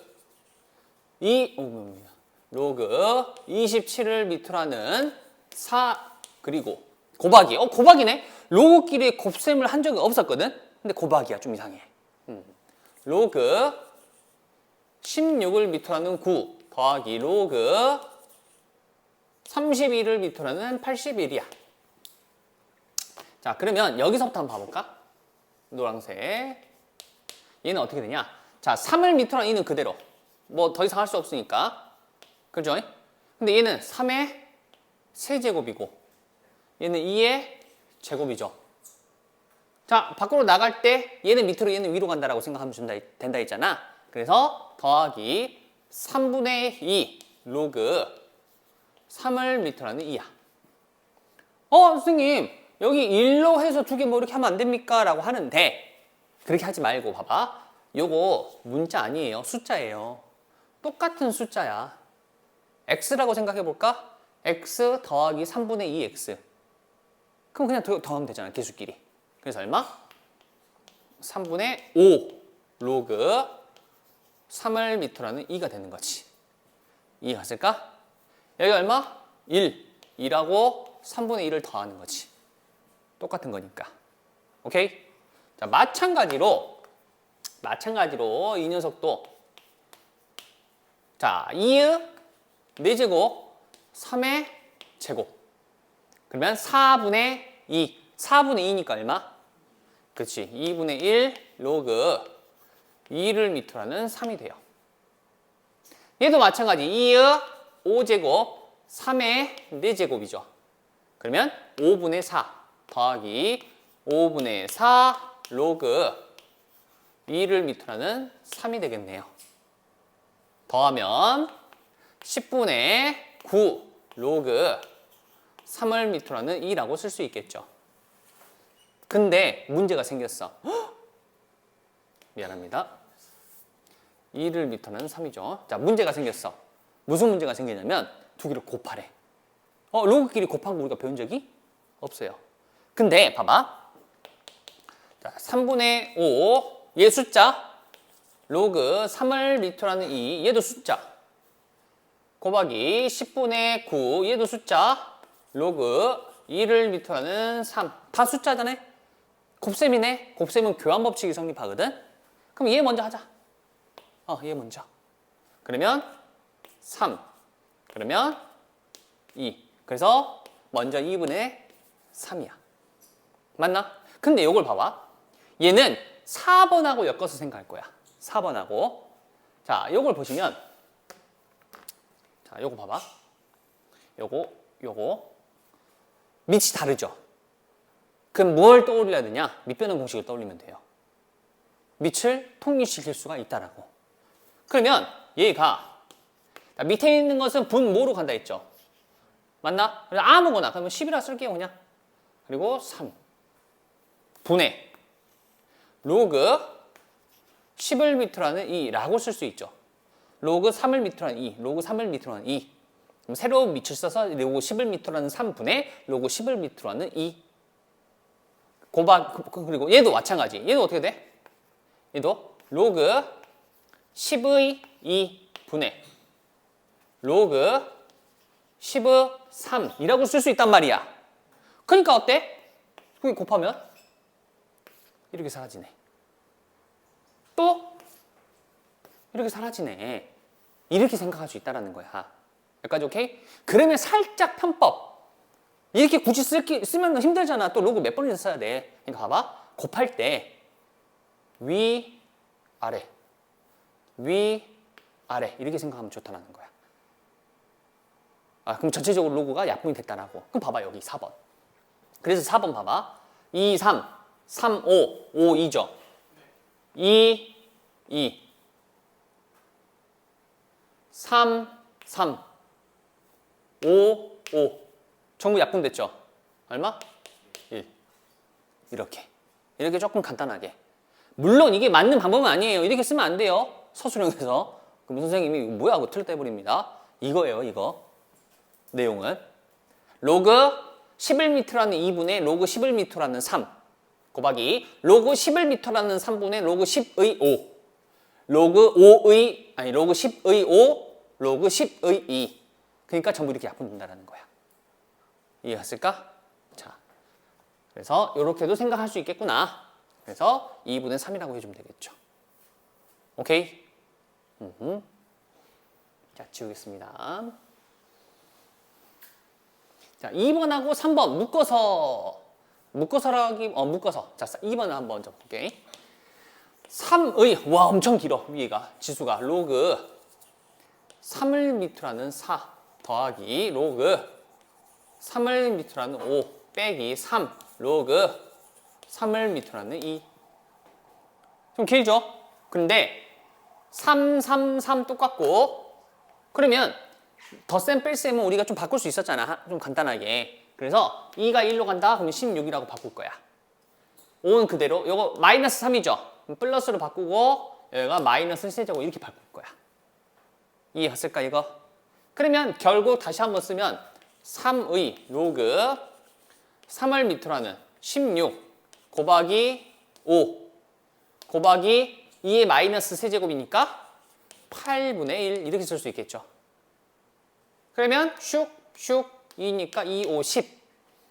27을 밑으로 하는 4 그리고 곱하기. 곱하기네? 로그끼리 곱셈을 한 적이 없었거든? 근데 곱하기야. 좀 이상해. 로그 16을 밑으로 하는 9 더하기 로그 31을 밑으로 하는 81이야. 자, 그러면 여기서부터 한번 봐볼까? 노란색. 얘는 어떻게 되냐? 자, 3을 밑으로 하는 2는 그대로. 뭐 더 이상 할 수 없으니까. 그죠? 근데 얘는 3의 세제곱이고 얘는 2의 제곱이죠. 자, 밖으로 나갈 때 얘는 밑으로 얘는 위로 간다라고 생각하면 된다 했잖아. 그래서 더하기 3분의 2 로그 3을 밑으로 하는 2야. 선생님 여기 1로 해서 두 개 뭐 이렇게 하면 안 됩니까? 라고 하는데 그렇게 하지 말고 봐봐. 요거 문자 아니에요. 숫자예요. 똑같은 숫자야. x라고 생각해 볼까? x 더하기 3분의 2x. 그럼 그냥 더하면 되잖아, 개수끼리. 그래서 얼마? 3분의 5 로그 3을 밑으로는 2가 되는 거지. 2가 갔을까? 여기 얼마? 1. 2라고 3분의 1을 더하는 거지. 똑같은 거니까. 오케이? 자, 마찬가지로 이 녀석도 자, 2의 4제곱 3의 제곱. 그러면 4분의 2. 4분의 2니까 얼마? 그렇지. 2분의 1 로그 2를 밑으로 하는 3이 돼요. 얘도 마찬가지. 2의 5제곱 3의 4제곱이죠. 그러면 5분의 4 더하기 5분의 4 로그 2를 밑으로 하는 3이 되겠네요. 더하면 10분의 9 로그 3을 밑으로 하는 2라고 쓸 수 있겠죠. 근데 문제가 생겼어. 미안합니다. 2를 밑으로 하는 3이죠. 자, 문제가 생겼어. 무슨 문제가 생기냐면 두 개를 곱하래. 로그끼리 곱한 거 우리가 배운 적이 없어요. 근데 봐봐. 자, 3분의 5 얘 숫자 로그 3을 밑으로 하는 2 얘도 숫자 곱하기 10분의 9 얘도 숫자 로그 2를 밑으로 하는 3 다 숫자잖아. 곱셈이네. 곱셈은 교환 법칙이 성립하거든. 그럼 얘 먼저 하자. 얘 먼저. 그러면 3 그러면 2 그래서 먼저 2분의 3이야. 맞나? 근데 요걸 봐봐. 얘는 4번하고 엮어서 생각할 거야. 4번하고. 자, 요걸 보시면 자, 요거 봐봐. 요거 밑이 다르죠? 그럼 뭘 떠올려야 되냐? 밑변환 공식을 떠올리면 돼요. 밑을 통일시킬 수가 있다라고. 그러면 얘가 밑에 있는 것은 분모로 간다 했죠? 맞나? 그래서 아무거나 그러면 10이라 쓸게요 그냥. 그리고 3 분의 로그 10을 밑으로 하는 2라고 쓸 수 있죠. 로그 3을 밑으로 하는 2, 로그 3을 밑으로 하는 2. 그럼 새로운 밑을 써서 로그 10을 밑으로 하는 3분의 로그 10을 밑으로 하는 2. 그리고 얘도 마찬가지. 얘도 어떻게 돼? 얘도 로그 10의 2분의 로그 10의 3이라고 쓸 수 있단 말이야. 그러니까 어때? 그게 곱하면 이렇게 사라지네. 또 이렇게 사라지네. 이렇게 생각할 수 있다는 거야. 여기까지 오케이? 그러면 살짝 편법. 이렇게 굳이 쓰면 힘들잖아. 또 로그 몇 번이나 써야 돼. 그러니까 봐봐. 곱할 때 위, 아래, 위, 아래 이렇게 생각하면 좋다는 거야. 그럼 전체적으로 로그가 약분이 됐다라고. 그럼 봐봐 여기 4번. 그래서 4번 봐봐. 2, 3, 3, 5, 5, 2죠. 2, 2, 3, 3, 5, 5. 전부 약분됐죠? 얼마? 1. 이렇게 조금 간단하게. 물론 이게 맞는 방법은 아니에요. 이렇게 쓰면 안 돼요. 서술형에서. 그럼 선생님이 이거 뭐야 하고 틀렸다 해버립니다. 이거예요, 이거. 내용은. 로그 11m라는 2분의 로그 11m라는 3 곱하기 로그 11m라는 3분의 로그 10의 5 로그 10의 5 로그 10의 2 그러니까 전부 이렇게 약분된다는 거야. 이해했을까? 자, 그래서 이렇게도 생각할 수 있겠구나. 그래서 2분의 3이라고 해주면 되겠죠. 오케이? 자, 지우겠습니다. 자, 2번하고 3번 묶어서. 자, 2번을 한번 먼저 볼게. 3의, 와, 엄청 길어, 위에가. 지수가. 로그 3을 밑으로 하는 4 더하기 로그 3을 밑으로 하는 5 빼기 3 로그 3을 밑으로 하는 2. 좀 길죠? 근데 3, 3, 3 똑같고 그러면 덧셈 뺄셈은 우리가 좀 바꿀 수 있었잖아. 좀 간단하게. 그래서 2가 1로 간다? 그러면 16이라고 바꿀 거야. 5는 그대로. 이거 마이너스 3이죠? 플러스로 바꾸고 여기가 마이너스 세제곱 이렇게 바꿀 거야. 이해했을까 이거? 그러면 결국 다시 한번 쓰면 3의 로그 3을 밑으로 하는 16 곱하기 5 곱하기 2의 마이너스 세제곱이니까 8분의 1 이렇게 쓸 수 있겠죠. 그러면 슉슉 2니까 2, 5, 10.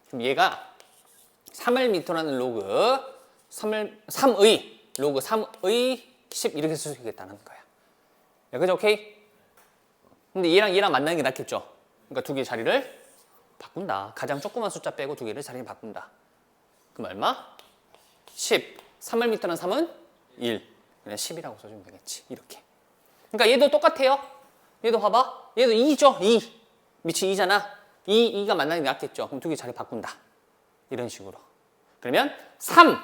그럼 얘가 3을 밑으로 하는 로그 3의 로그 3의 10 이렇게 쓸 수 있겠다는 거야. 그죠? 오케이? 근데 얘랑 만나는 게 낫겠죠? 그러니까 두 개의 자리를 바꾼다. 가장 조그만 숫자 빼고 두 개를 자리를 바꾼다. 그럼 얼마? 10. 3을 밑으로 하는 3은 1. 그냥 10이라고 써주면 되겠지. 이렇게. 그러니까 얘도 똑같아요. 얘도 봐봐. 얘도 2죠. 2. 밑이 2잖아. 2가 만나는 게 낫겠죠. 그럼 두 개 자리 바꾼다. 이런 식으로. 그러면 3.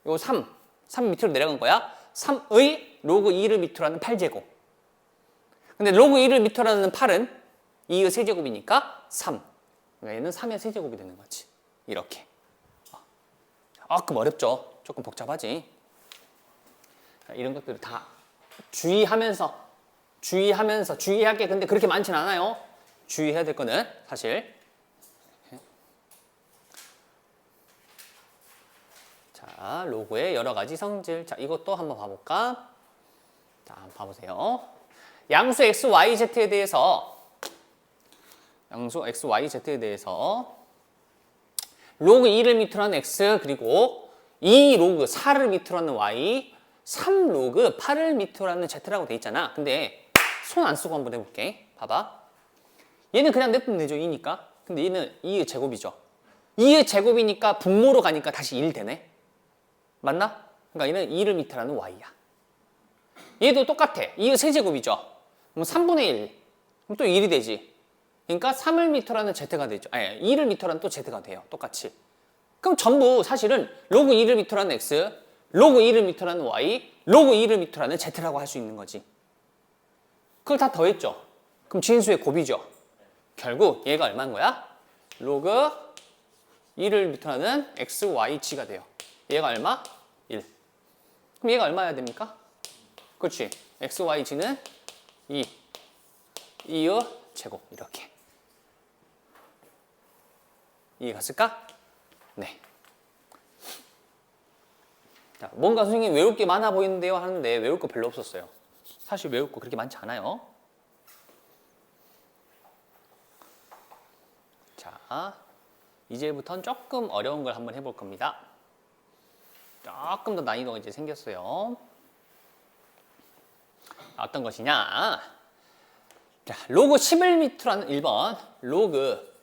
요거 3 밑으로 내려간 거야. 3의 로그 2를 밑으로 하는 8제곱. 근데 로그 2를 밑으로 하는 8은 2의 세제곱이니까 3. 그러니까 얘는 3의 세제곱이 되는 거지. 이렇게. 그럼 어렵죠. 조금 복잡하지. 이런 것들을 다 주의하면서 주의할 게 근데 그렇게 많진 않아요. 주의해야 될 거는 사실. 자, 로그의 여러 가지 성질. 자, 이것도 한번 봐볼까? 자, 한번 봐보세요. 양수 x, y, z에 대해서 로그 2를 밑으로 하는 x 그리고 2 로그 4를 밑으로 하는 y 3 로그 8을 밑으로 하는 z라고 돼 있잖아. 근데 손 안 쓰고 한번 해볼게. 봐봐. 얘는 그냥 냅두면 되죠. 2니까. 근데 얘는 2의 제곱이죠. 2의 제곱이니까 분모로 가니까 다시 1 되네. 맞나? 그러니까 얘는 2를 밑으로 하는 y야. 얘도 똑같아. 2의 세제곱이죠. 그럼 3분의 1. 그럼 또 1이 되지. 그러니까 3을 밑으로 하는 z가 되죠. 아니, 2를 밑으로 하는 또 z가 돼요. 똑같이. 그럼 전부 사실은 로그 2를 밑으로 하는 x, 로그 2를 밑으로 하는 y, 로그 2를 밑으로 하는 z라고 할 수 있는 거지. 그걸 다 더했죠. 그럼 진수의 곱이죠. 결국 얘가 얼마인 거야? 로그 2를 밑으로 하는 x, y, g가 돼요. 얘가 얼마? 1. 그럼 얘가 얼마여야 됩니까? 그렇지. x, y, g는 2의 제곱 이렇게. 이해갔을까? 네. 자, 뭔가 선생님 외울 게 많아 보이는데요 하는데 외울 거 별로 없었어요. 사실 외울 거 그렇게 많지 않아요. 자, 이제부터는 조금 어려운 걸 한번 해볼 겁니다. 조금 더 난이도가 이제 생겼어요. 어떤 것이냐? 자, 로그 10을 밑으로 하는 1번 로그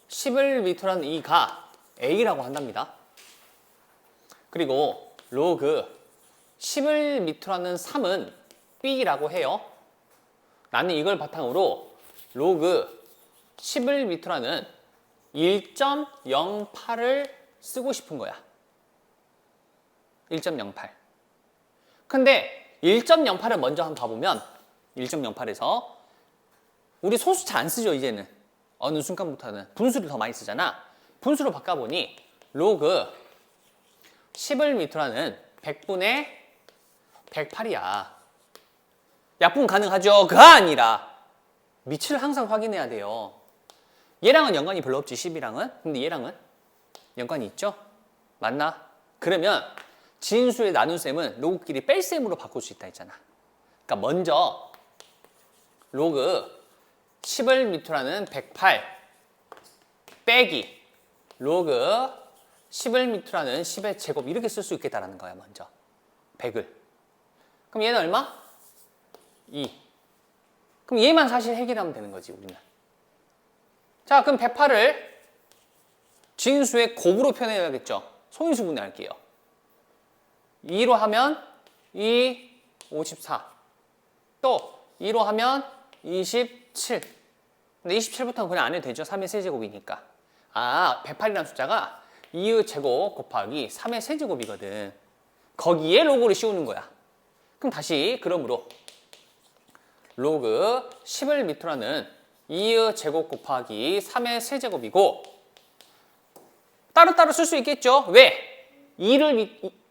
10을 밑으로 하는 2가 A라고 한답니다. 그리고 로그 10을 밑으로 하는 3은 B라고 해요. 나는 이걸 바탕으로 로그 10을 밑으로 하는 1.08을 쓰고 싶은 거야. 1.08. 근데 1.08을 먼저 한번 봐보면 1.08에서 우리 소수 잘 안 쓰죠. 이제는 어느 순간부터는 분수를 더 많이 쓰잖아. 분수로 바꿔보니 로그 10을 밑으로 하는 100분의 108이야. 약분 가능하죠? 그가 아니라 밑을 항상 확인해야 돼요. 얘랑은 연관이 별로 없지. 10이랑은. 근데 얘랑은 연관이 있죠? 맞나? 그러면 진수의 나눗셈은 로그끼리 뺄셈으로 바꿀 수 있다 했잖아. 그러니까 먼저 로그 10을 밑으로 하는 108 빼기 로그 10을 밑으로 하는 10의 제곱 이렇게 쓸 수 있겠다라는 거야. 먼저 100을. 그럼 얘는 얼마? 2. 그럼 얘만 사실 해결하면 되는 거지 우리는. 자, 그럼 108을 진수의 곱으로 표현해야겠죠. 소인수 분해할게요. 2로 하면 2, 54. 또 2로 하면 27. 근데 27부터는 그냥 안 해도 되죠. 3의 세제곱이니까. 108이라는 숫자가 2의 제곱 곱하기 3의 세제곱이거든. 거기에 로그를 씌우는 거야. 그럼 다시 그러므로 로그 10을 밑으로 하는 2의 제곱 곱하기 3의 세제곱이고 따로따로 쓸 수 있겠죠. 왜?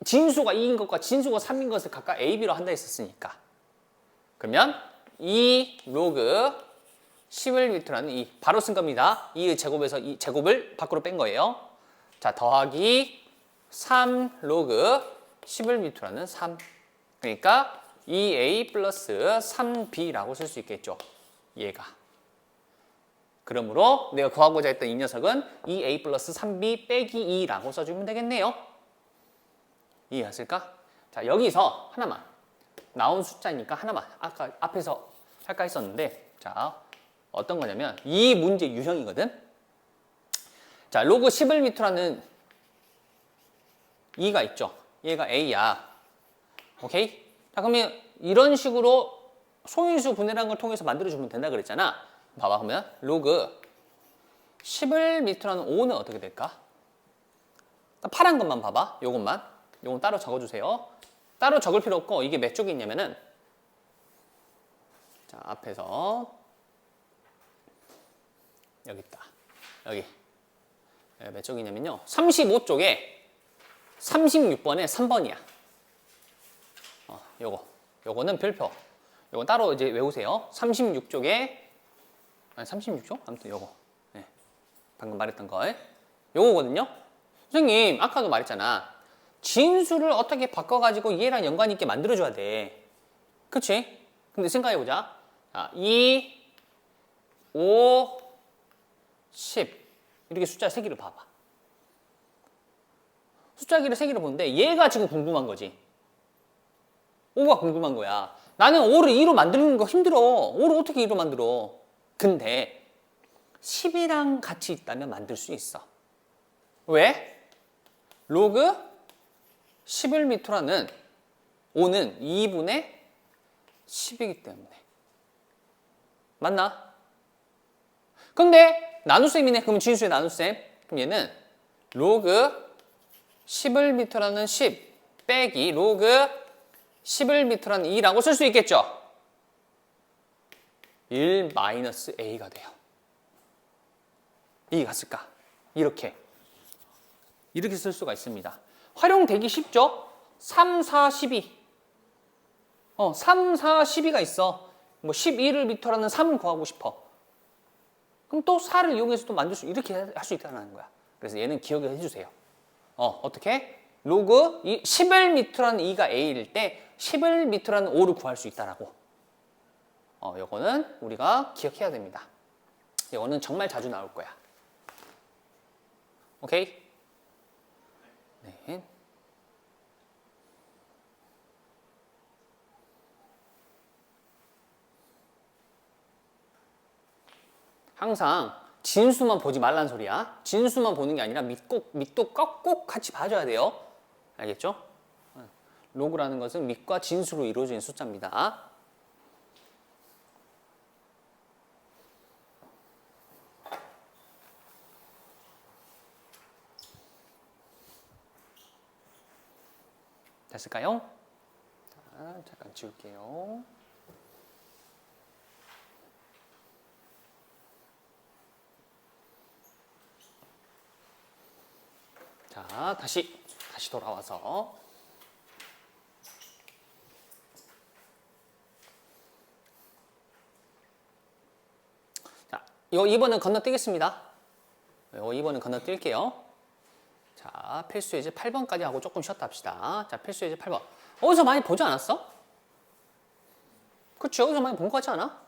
진수가 2인 것과 진수가 3인 것을 각각 A, B로 한다 했었으니까. 그러면 2 로그 11m라는 이 바로 쓴 겁니다. 2의 제곱에서 이 제곱을 밖으로 뺀 거예요. 자, 더하기 3 로그 11m라는 3. 그러니까 2a 플러스 3b라고 쓸 수 있겠죠. 얘가. 그러므로 내가 구하고자 했던 이 녀석은 2a 플러스 3b 빼기 2라고 써주면 되겠네요. 이해하실까? 자, 여기서 하나만. 나온 숫자니까 하나만. 아까 앞에서 할까 했었는데, 자, 어떤 거냐면 이 문제 유형이거든. 자, 로그 11m라는 2가 있죠. 얘가 a야. 오케이? 자, 그러면 이런 식으로 소인수 분해라는 걸 통해서 만들어주면 된다 그랬잖아. 봐봐, 그러면 로그 11m라는 5는 어떻게 될까? 파란 것만 봐봐. 요것만. 요건 따로 적어주세요. 따로 적을 필요 없고 이게 몇 쪽이 있냐면은, 자, 앞에서 여기 있다. 여기 몇 쪽이냐면요. 35쪽에 36번에 3번이야. 요거는 별표. 요건 따로 이제 외우세요. 36쪽에 아니 36쪽? 아무튼 요거. 네. 방금 말했던 거. 요거거든요. 선생님, 아까도 말했잖아. 진수를 어떻게 바꿔가지고 얘랑 연관 있게 만들어줘야 돼. 그치? 근데 생각해보자. 2, 5, 10. 이렇게 숫자 3개를 봐봐. 숫자기를 3개를 보는데 얘가 지금 궁금한 거지. 5가 궁금한 거야. 나는 5를 2로 만드는 거 힘들어. 5를 어떻게 2로 만들어? 근데 10이랑 같이 있다면 만들 수 있어. 왜? 로그 11m라는 5는 2분의 10이기 때문에. 맞나? 근데 나눗셈이네. 그럼 진수의 나눗셈. 그럼 얘는 로그 11m라는 10 빼기 로그 11m라는 2라고 쓸 수 있겠죠? 1-a가 돼요. 이해가 갔을까? 이렇게 쓸 수가 있습니다. 활용되기 쉽죠? 3, 4, 12. 3, 4, 12가 있어. 뭐 11을 미터라는 3을 구하고 싶어. 그럼 또 4를 이용해서 또 만들 수, 이렇게 할 수 있다는 거야. 그래서 얘는 기억을 해주세요. 어떻게? 로그 11m라는 2가 a일 때 11m라는 5를 구할 수 있다라고. 요거는 우리가 기억해야 됩니다. 요거는 정말 자주 나올 거야. 오케이? 네. 항상 진수만 보지 말란 소리야. 진수만 보는 게 아니라 밑도 꼭 같이 봐줘야 돼요. 알겠죠? 로그라는 것은 밑과 진수로 이루어진 숫자입니다. 됐을까요? 자, 잠깐 지울게요. 자, 다시 돌아와서 자, 이거 2번은 건너뛰겠습니다. 이거 2번은 건너뛸게요. 자, 필수 예제 8번까지 하고 조금 쉬었다 합시다. 자, 필수 예제 8번. 어디서 많이 보지 않았어? 그치? 어디서 많이 본 거 같지 않아?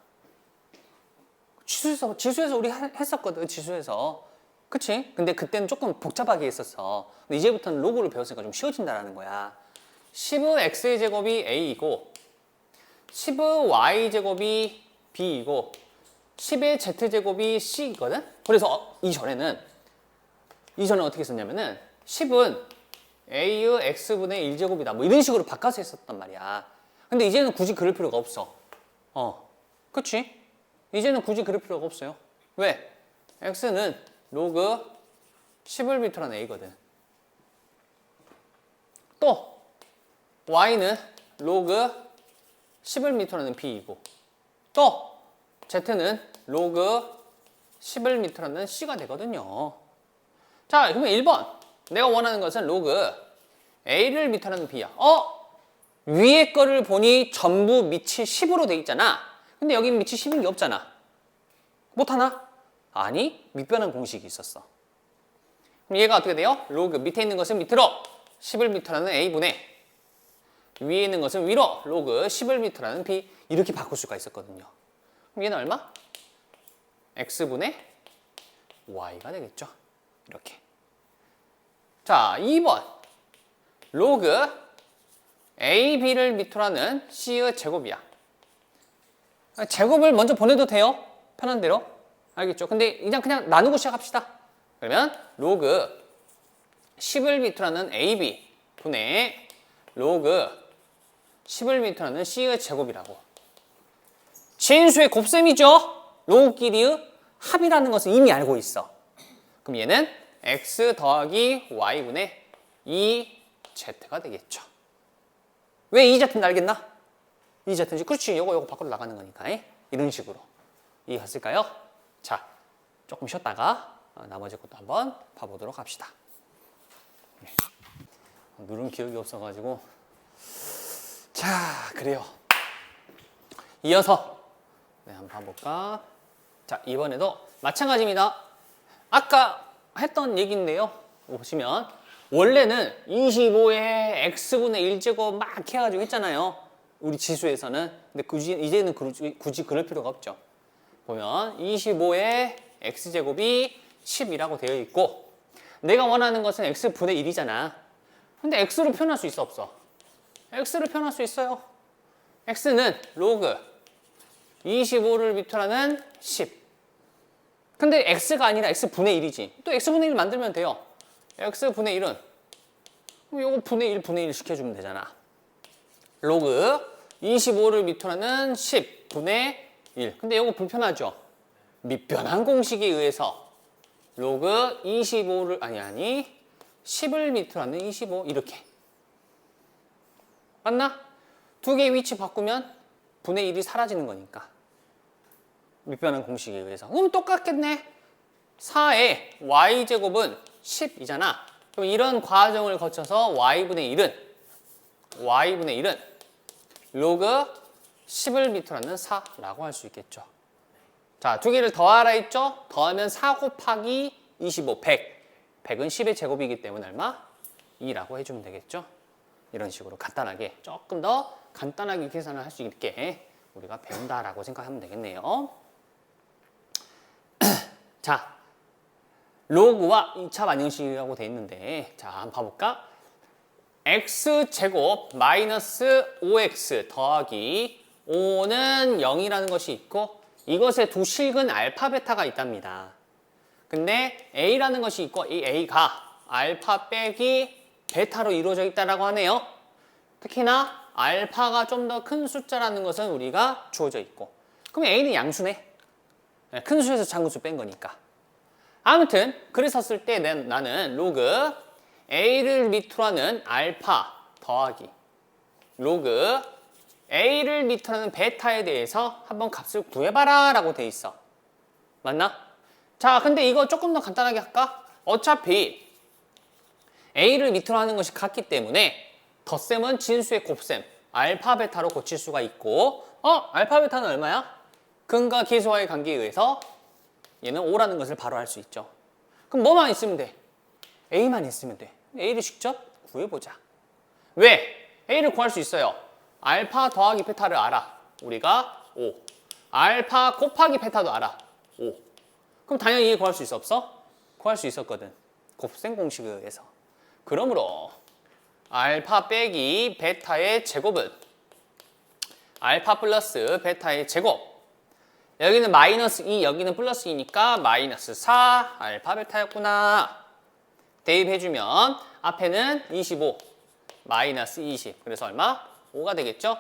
지수에서 우리 했었거든, 지수에서. 그치? 근데 그때는 조금 복잡하게 했었어. 근데 이제부터는 로그를 배웠으니까 좀 쉬워진다라는 거야. 10x의 제곱이 a이고 10y 제곱이 b이고 10의 z제곱이 c거든? 그래서 이전에 어떻게 썼냐면은 10은 a의 x분의 1제곱이다. 뭐 이런 식으로 바꿔서 했었단 말이야. 근데 이제는 굳이 그럴 필요가 없어. 그치? 이제는 굳이 그럴 필요가 없어요. 왜? x는 로그 11m라는 a거든. 또 y는 로그 11m라는 b이고 또 z는 로그 11m라는 c가 되거든요. 자, 그러면 1번. 내가 원하는 것은 로그 a를 미터라는 b야. 위에 거를 보니 전부 밑이 10으로 돼 있잖아. 근데 여기 밑이 10인 게 없잖아. 못하나? 아니, 밑변환 공식이 있었어. 그럼 얘가 어떻게 돼요? 로그 밑에 있는 것은 밑으로 10을 밑으로는 A분의 위에 있는 것은 위로 로그 10을 밑으로는 B 이렇게 바꿀 수가 있었거든요. 그럼 얘는 얼마? X분의 Y가 되겠죠. 이렇게. 자, 2번 로그 A, B를 밑으로 하는 C의 제곱이야. 제곱을 먼저 보내도 돼요. 편한 대로. 알겠죠? 근데 그냥 나누고 시작합시다. 그러면 로그 10을 밑으로 하는 AB 분의 로그 10을 밑으로 하는 C의 제곱이라고. 진수의 곱셈이죠? 로그끼리의 합이라는 것은 이미 알고 있어. 그럼 얘는 X 더하기 Y분의 2Z가 되겠죠. 왜 2Z인지 알겠나? 2Z인지 그렇지. 요거 밖으로 나가는 거니까. 이런 식으로. 이해했을까요? 자, 조금 쉬었다가 나머지 것도 한번 봐보도록 합시다. 누른 기억이 없어가지고. 자, 그래요. 이어서 한번 봐볼까? 자, 이번에도 마찬가지입니다. 아까 했던 얘기인데요. 보시면 원래는 25에 x분의 1제곱 막 해가지고 했잖아요. 우리 지수에서는. 근데 이제는 굳이 그럴 필요가 없죠. 보면 25에 x제곱이 10이라고 되어 있고 내가 원하는 것은 x분의 1이잖아. 근데 x로 표현할 수 있어 없어? x로 표현할 수 있어요. x는 로그 25를 밑으로 하는 10. 근데 x가 아니라 x분의 1이지. 또 x분의 1 만들면 돼요. x분의 1은 요거 분의 1, 분의 1 시켜주면 되잖아. 로그 25를 밑으로 하는 10분의 1. 근데 요거 불편하죠? 밑변환 공식에 의해서 로그 25를, 아니 10을 밑으로 하는 25 이렇게. 맞나? 두 개의 위치 바꾸면 분의 1이 사라지는 거니까. 밑변환 공식에 의해서. 그럼 똑같겠네. 4의 y제곱은 10이잖아. 그럼 이런 과정을 거쳐서 y분의 1은 로그 10을 밑으로 하는 4라고 할 수 있겠죠. 자, 두 개를 더하라 했죠? 더하면 4 곱하기 25, 100. 100은 10의 제곱이기 때문에 얼마? 2라고 해주면 되겠죠. 이런 식으로 간단하게, 조금 더 간단하게 계산을 할 수 있게 우리가 배운다라고 생각하면 되겠네요. 자, 로그와 2차 반영식이라고 돼 있는데, 자, 한번 봐볼까? x제곱 마이너스 5x 더하기 5는 0이라는 것이 있고 이것에 두 실근 알파 베타가 있답니다. 근데 a라는 것이 있고 이 a가 알파 빼기 베타로 이루어져 있다라고 하네요. 특히나 알파가 좀 더 큰 숫자라는 것은 우리가 주어져 있고 그럼 a는 양수네. 큰 수에서 작은 수 뺀 거니까. 아무튼 그래서 쓸 때 나는 로그 a를 밑으로 하는 알파 더하기 로그 a를 밑으로 하는 베타에 대해서 한번 값을 구해봐라 라고 돼 있어. 맞나? 자, 근데 이거 조금 더 간단하게 할까? 어차피 a를 밑으로 하는 것이 같기 때문에 덧셈은 진수의 곱셈 알파 베타로 고칠 수가 있고 알파 베타는 얼마야? 근과 계수와의 관계에 의해서 얘는 5라는 것을 바로 알 수 있죠. 그럼 뭐만 있으면 돼? a만 있으면 돼. a를 직접 구해보자. 왜? a를 구할 수 있어요. 알파 더하기 베타를 알아. 우리가 5. 알파 곱하기 베타도 알아. 5. 그럼 당연히 얘 구할 수 있어 없어? 구할 수 있었거든. 곱셈 공식에 의해서. 그러므로 알파 빼기 베타의 제곱은 알파 플러스 베타의 제곱. 여기는 마이너스 2, 여기는 플러스 2니까 마이너스 4 알파 베타였구나. 대입해주면 앞에는 25 마이너스 20 그래서 얼마? 5가 되겠죠?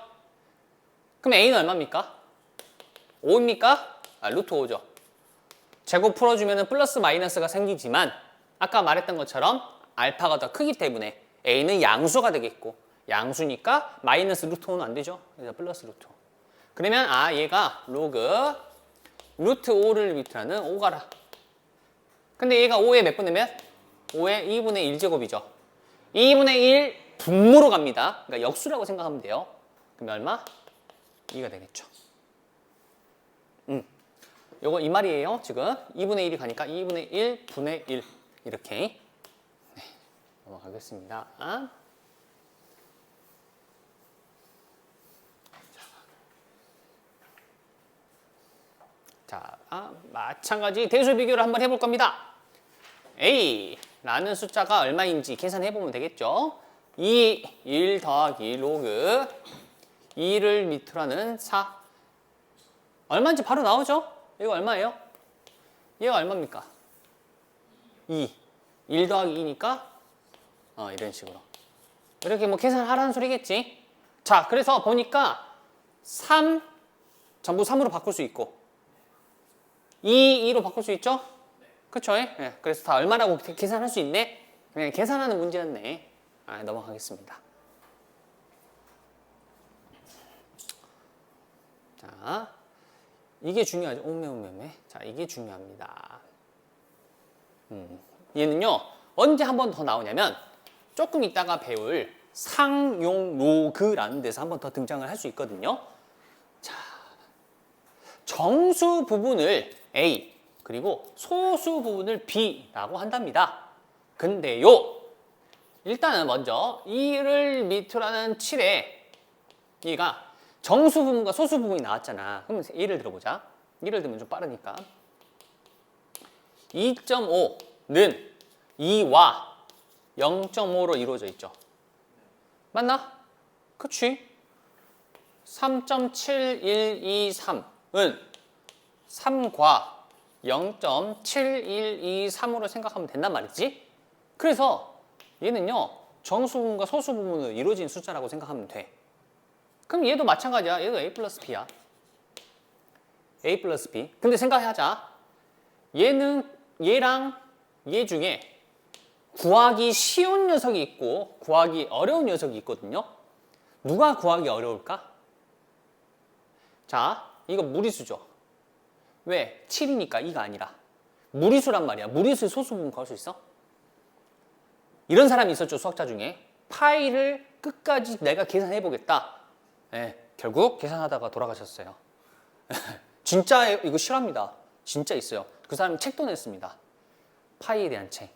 그럼 a는 얼마입니까? 5입니까? 루트 5죠. 제곱 풀어주면 플러스 마이너스가 생기지만 아까 말했던 것처럼 알파가 더 크기 때문에 a는 양수가 되겠고 양수니까 마이너스 루트 5는 안 되죠. 그래서 플러스 루트 5. 그러면 얘가 로그 루트 5를 밑으로 하는 5가라. 근데 얘가 5의 몇 분의 몇? 5의 2분의 1제곱이죠. 2분의 1 분모로 갑니다. 그러니까 역수라고 생각하면 돼요. 그러면 얼마? 2가 되겠죠. 요거 이 말이에요. 지금 2분의 1이 가니까 2분의 1 분의 1 이렇게. 네, 넘어가겠습니다. 자, 마찬가지 대수 비교를 한번 해볼 겁니다. A라는 숫자가 얼마인지 계산해 보면 되겠죠. 1 더하기 로그 2를 밑으로 하는 4. 얼마인지 바로 나오죠? 이거 얼마예요? 얘가 얼마입니까? 1 더하기 2니까 이런 식으로 이렇게 뭐 계산하라는 소리겠지. 자, 그래서 보니까 3 전부 3으로 바꿀 수 있고 2로 바꿀 수 있죠? 그쵸? 예. 그래서 다 얼마라고 계산할 수 있네? 그냥 계산하는 문제였네. 넘어가겠습니다. 자, 이게 중요하죠. 오메오메메. 자, 이게 중요합니다. 얘는요, 언제 한 번 더 나오냐면 조금 있다가 배울 상용로그라는 데서 한 번 더 등장을 할 수 있거든요. 자, 정수 부분을 A 그리고 소수 부분을 B라고 한답니다. 근데요, 일단은 먼저 2를 밑으로 하는 7에 얘가 정수 부분과 소수 부분이 나왔잖아. 그럼 예를 들어보자. 예를 들면 좀 빠르니까 2.5는 2와 0.5로 이루어져 있죠. 맞나? 그치? 3.7123은 3과 0.7123으로 생각하면 된단 말이지. 그래서 얘는요, 정수 부분과 소수 부분으로 이루어진 숫자라고 생각하면 돼. 그럼 얘도 마찬가지야. 얘도 A 플러스 B야. A 플러스 B. 근데 생각하자. 얘랑 얘 중에 구하기 쉬운 녀석이 있고 구하기 어려운 녀석이 있거든요. 누가 구하기 어려울까? 자, 이거 무리수죠. 왜? 7이니까 2가 아니라 무리수란 말이야. 무리수의 소수 부분 구할 수 있어? 이런 사람이 있었죠. 수학자 중에. 파이를 끝까지 내가 계산해 보겠다. 네, 결국 계산하다가 돌아가셨어요. 진짜 이거 실화입니다. 진짜 있어요. 그 사람이 책도 냈습니다. 파이에 대한 책.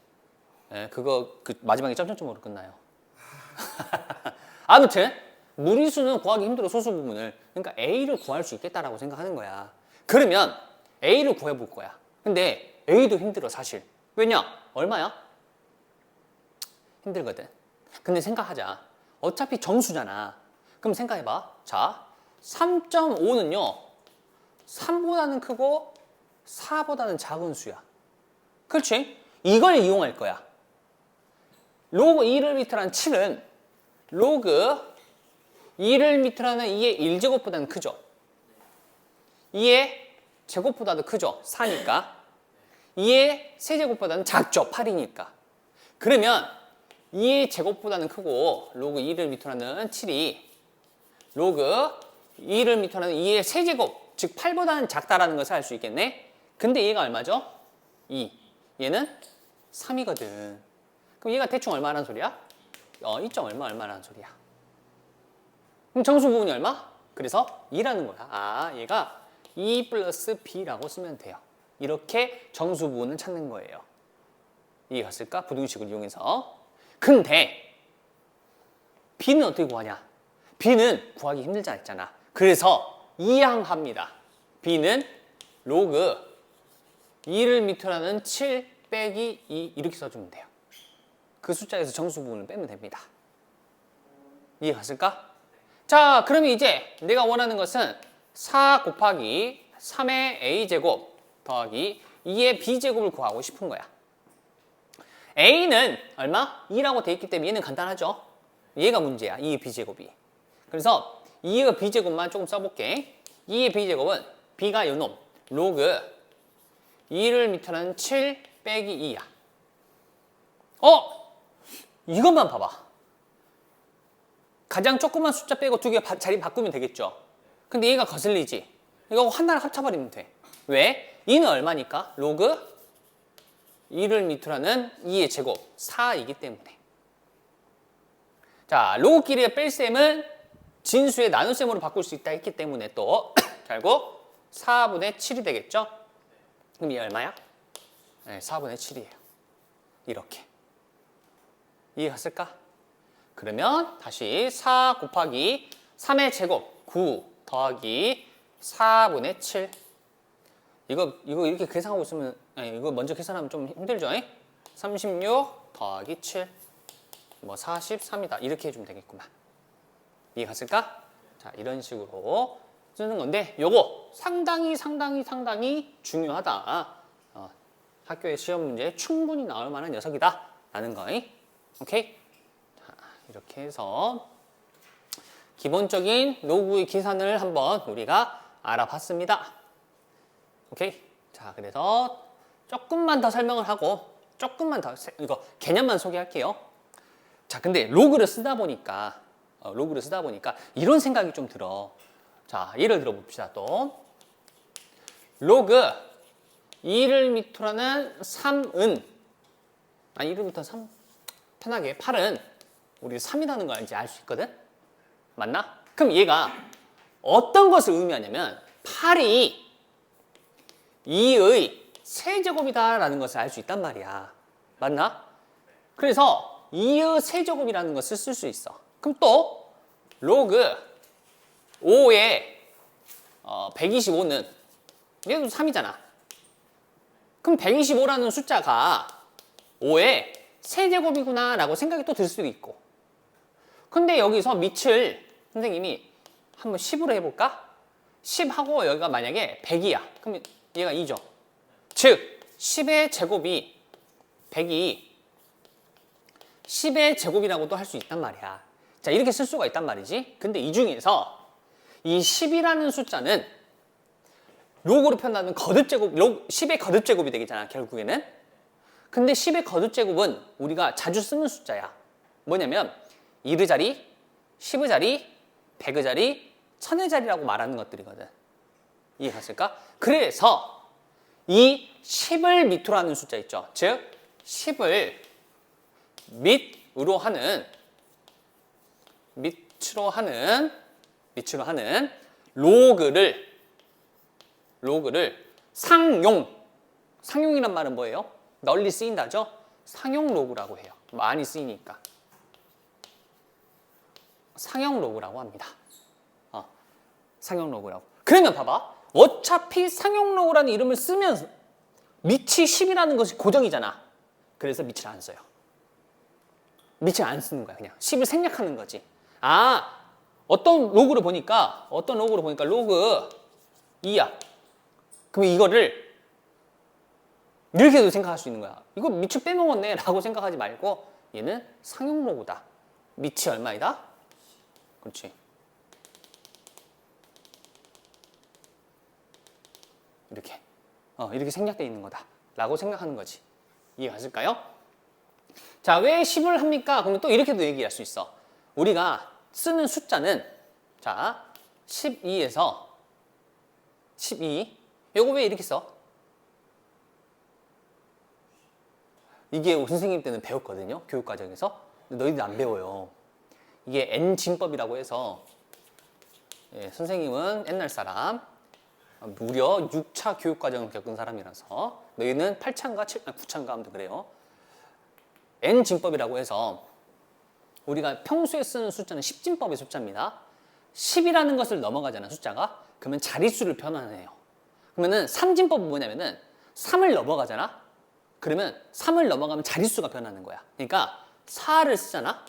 네, 그거 마지막에 점점점으로 끝나요. 아무튼 무리수는 구하기 힘들어. 소수 부분을. 그러니까 A를 구할 수 있겠다라고 생각하는 거야. 그러면 A를 구해볼 거야. 근데 A도 힘들어 사실. 왜냐? 얼마야? 힘들거든. 근데 생각하자. 어차피 정수잖아. 그럼 생각해봐. 자, 3.5는요 3보다는 크고 4보다는 작은 수야. 그렇지? 이걸 이용할 거야. 로그 2를 밑으로 한 7은 로그 2를 밑으로 하는 2의 1제곱보다는 크죠. 2의 제곱보다도 크죠. 4니까. 2의 세제곱보다는 작죠. 8이니까. 그러면 2의 제곱보다는 크고 로그 2를 밑으로 하는 7이 로그 2를 밑으로 하는 2의 세제곱, 즉 8보다는 작다라는 것을 알 수 있겠네. 근데 얘가 얼마죠? 2. 얘는 3이거든. 그럼 얘가 대충 얼마라는 소리야? 2점 얼마라는 소리야. 그럼 정수 부분이 얼마? 그래서 2라는 거야. 얘가 2 플러스 B라고 쓰면 돼요. 이렇게 정수 부분을 찾는 거예요. 이해가 갔을까? 부등식을 이용해서. 근데 B는 어떻게 구하냐? B는 구하기 힘들지 않잖아. 그래서 이항합니다. B는 로그 2를 밑으로 하는 7 빼기 2 이렇게 써주면 돼요. 그 숫자에서 정수 부분을 빼면 됩니다. 이해 갔을까? 자, 그러면 이제 내가 원하는 것은 4 곱하기 3의 A제곱 더하기 2의 B제곱을 구하고 싶은 거야. A는 얼마? 2라고 돼 있기 때문에 얘는 간단하죠. 얘가 문제야. 2의 B제곱이. 그래서 2의 B제곱만 조금 써볼게. 2의 B제곱은 B가 요놈 로그 2를 밑으로 하는 7 빼기 2야. 이것만 봐봐. 가장 조그만 숫자 빼고 두 개 자리 바꾸면 되겠죠. 근데 얘가 거슬리지. 이거 하나를 합쳐버리면 돼. 왜? 2는 얼마니까? 로그 2를 밑으로 하는 2의 제곱 4이기 때문에. 자, 로그끼리의 뺄셈은 진수의 나눗셈으로 바꿀 수 있다 했기 때문에 또 결국 4분의 7이 되겠죠? 그럼 이 얼마야? 네, 4분의 7이에요. 이렇게. 이해갔을까? 그러면 다시 4 곱하기 3의 제곱 9 더하기 4분의 7. 이거 이렇게 계산하고 있으면 이거 먼저 계산하면 좀 힘들죠? 36 더하기 7 뭐 43이다 이렇게 해주면 되겠구만. 이해갔을까? 자, 이런 식으로 쓰는 건데 요거 상당히 중요하다. 학교의 시험 문제에 충분히 나올 만한 녀석이다 라는 거. 오케이? 자, 이렇게 해서 기본적인 로그의 계산을 한번 우리가 알아봤습니다. 오케이? 자, 그래서 조금만 더 설명을 하고 조금만 더 이거 개념만 소개할게요. 자, 근데 로그를 쓰다 보니까 이런 생각이 좀 들어. 자, 예를 들어 봅시다. 또 로그 2를 밑으로 하는 3은 1을 밑으로 3 편하게 8은 우리 3이라는 걸 이제 알 수 있거든? 맞나? 그럼 얘가 어떤 것을 의미하냐면 8이 2의 세제곱이다라는 것을 알 수 있단 말이야. 맞나? 그래서 2의 세제곱이라는 것을 쓸 수 있어. 그럼 또 로그 5의 125는 얘도 3이잖아. 그럼 125라는 숫자가 5의 세제곱이구나 라고 생각이 또 들 수도 있고. 근데 여기서 밑을 선생님이 한번 10으로 해볼까? 10하고 여기가 만약에 100이야. 그럼 얘가 2죠. 즉 10의 제곱이 100이 10의 제곱이라고도 할 수 있단 말이야. 자, 이렇게 쓸 수가 있단 말이지. 근데 이 중에서 이 10이라는 숫자는 로그로 표현하는 거듭제곱, 10의 거듭제곱이 되겠잖아, 결국에는. 근데 10의 거듭제곱은 우리가 자주 쓰는 숫자야. 뭐냐면 1의 자리, 10의 자리, 100의 자리, 1000의 자리라고 말하는 것들이거든. 이해갔을까? 그래서 이 10을 밑으로 하는 숫자 있죠. 즉 10을 밑으로 하는 로그를 상용이란 말은 뭐예요? 널리 쓰인다죠? 상용 로그라고 해요. 많이 쓰이니까. 상용 로그라고 합니다. 상용 로그라고. 그러면 봐봐. 어차피 상용 로그라는 이름을 쓰면 밑이 10이라는 것이 고정이잖아. 그래서 밑을 안 써요. 밑을 안 쓰는 거야. 그냥 10을 생략하는 거지. 어떤 로그를 보니까 로그 2야. 그럼 이거를 이렇게도 생각할 수 있는 거야. 이거 밑을 빼먹었네 라고 생각하지 말고 얘는 상용 로그다. 밑이 얼마이다? 그렇지. 이렇게 생략되어 있는 거다 라고 생각하는 거지. 이해가실까요? 자, 왜 10을 합니까? 그러면 또 이렇게도 얘기할 수 있어. 우리가 쓰는 숫자는 자 12에서 12 요거 왜 이렇게 써? 이게 선생님 때는 배웠거든요. 교육과정에서. 근데 너희들 안 배워요. 이게 N진법이라고 해서 선생님은 옛날 사람 무려 6차 교육과정을 겪은 사람이라서 너희는 8차인가 9차인가 아무튼 그래요. N진법이라고 해서 우리가 평소에 쓰는 숫자는 10진법의 숫자입니다. 10이라는 것을 넘어가잖아, 숫자가. 그러면 자릿수를 변환해요. 그러면은 3진법은 뭐냐면은 3을 넘어가잖아. 그러면 3을 넘어가면 자릿수가 변하는 거야. 그러니까 4를 쓰잖아.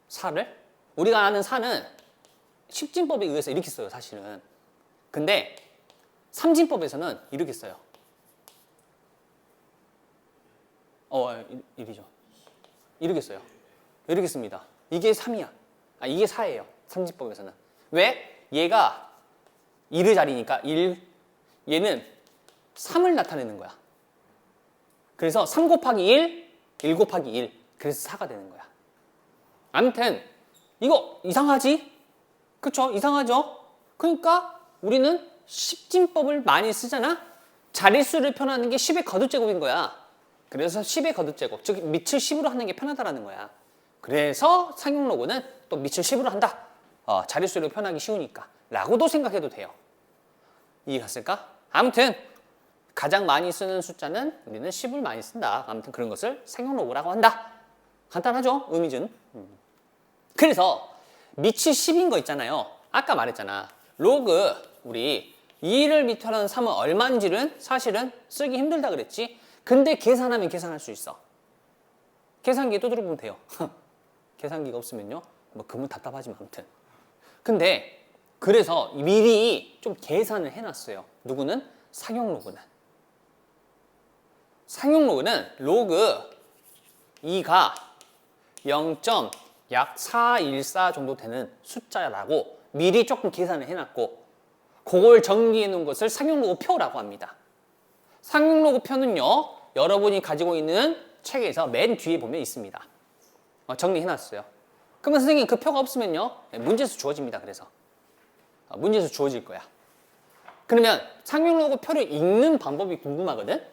4를. 우리가 아는 4는 10진법에 의해서 이렇게 써요, 사실은. 근데 3진법에서는 이렇게 써요. 이리죠. 이렇게 써요. 이렇게 씁니다. 이게 3이야. 이게 4예요. 3진법에서는. 왜? 얘가 1의 자리니까 얘는 3을 나타내는 거야. 그래서 3 곱하기 1 곱하기 1. 그래서 4가 되는 거야. 아무튼 이거 이상하지? 그쵸? 이상하죠? 그러니까 우리는 10진법을 많이 쓰잖아? 자릿수를 표현하는 게 10의 거듭제곱인 거야. 그래서 10의 거듭제곱, 즉 밑을 10으로 하는 게 편하다라는 거야. 그래서 상용로그는 또 밑을 10으로 한다. 자릿수로 표현하기 쉬우니까 라고도 생각해도 돼요. 이해갔을까? 아무튼 가장 많이 쓰는 숫자는 우리는 10을 많이 쓴다. 아무튼 그런 것을 상용로그라고 한다. 간단하죠? 의미준. 그래서 밑이 10인 거 있잖아요. 아까 말했잖아. 로그 우리 2를 밑으로 하는 3은 얼마인지는 사실은 쓰기 힘들다 그랬지. 근데 계산하면 계산할 수 있어. 계산기에 또 들어보면 돼요. 계산기가 없으면요. 뭐 그러면 답답하지만 아무튼. 근데 그래서 미리 좀 계산을 해놨어요. 누구는? 상용로그는. 상용로그는 로그 2가 0.414 정도 되는 숫자라고 미리 조금 계산을 해놨고 그걸 정리해 놓은 것을 상용로그 표라고 합니다. 상용로그 표는요. 여러분이 가지고 있는 책에서 맨 뒤에 보면 있습니다. 정리해 놨어요. 그러면 선생님 그 표가 없으면요. 문제수 주어집니다. 그래서 문제수 주어질 거야. 그러면 상용로그 표를 읽는 방법이 궁금하거든.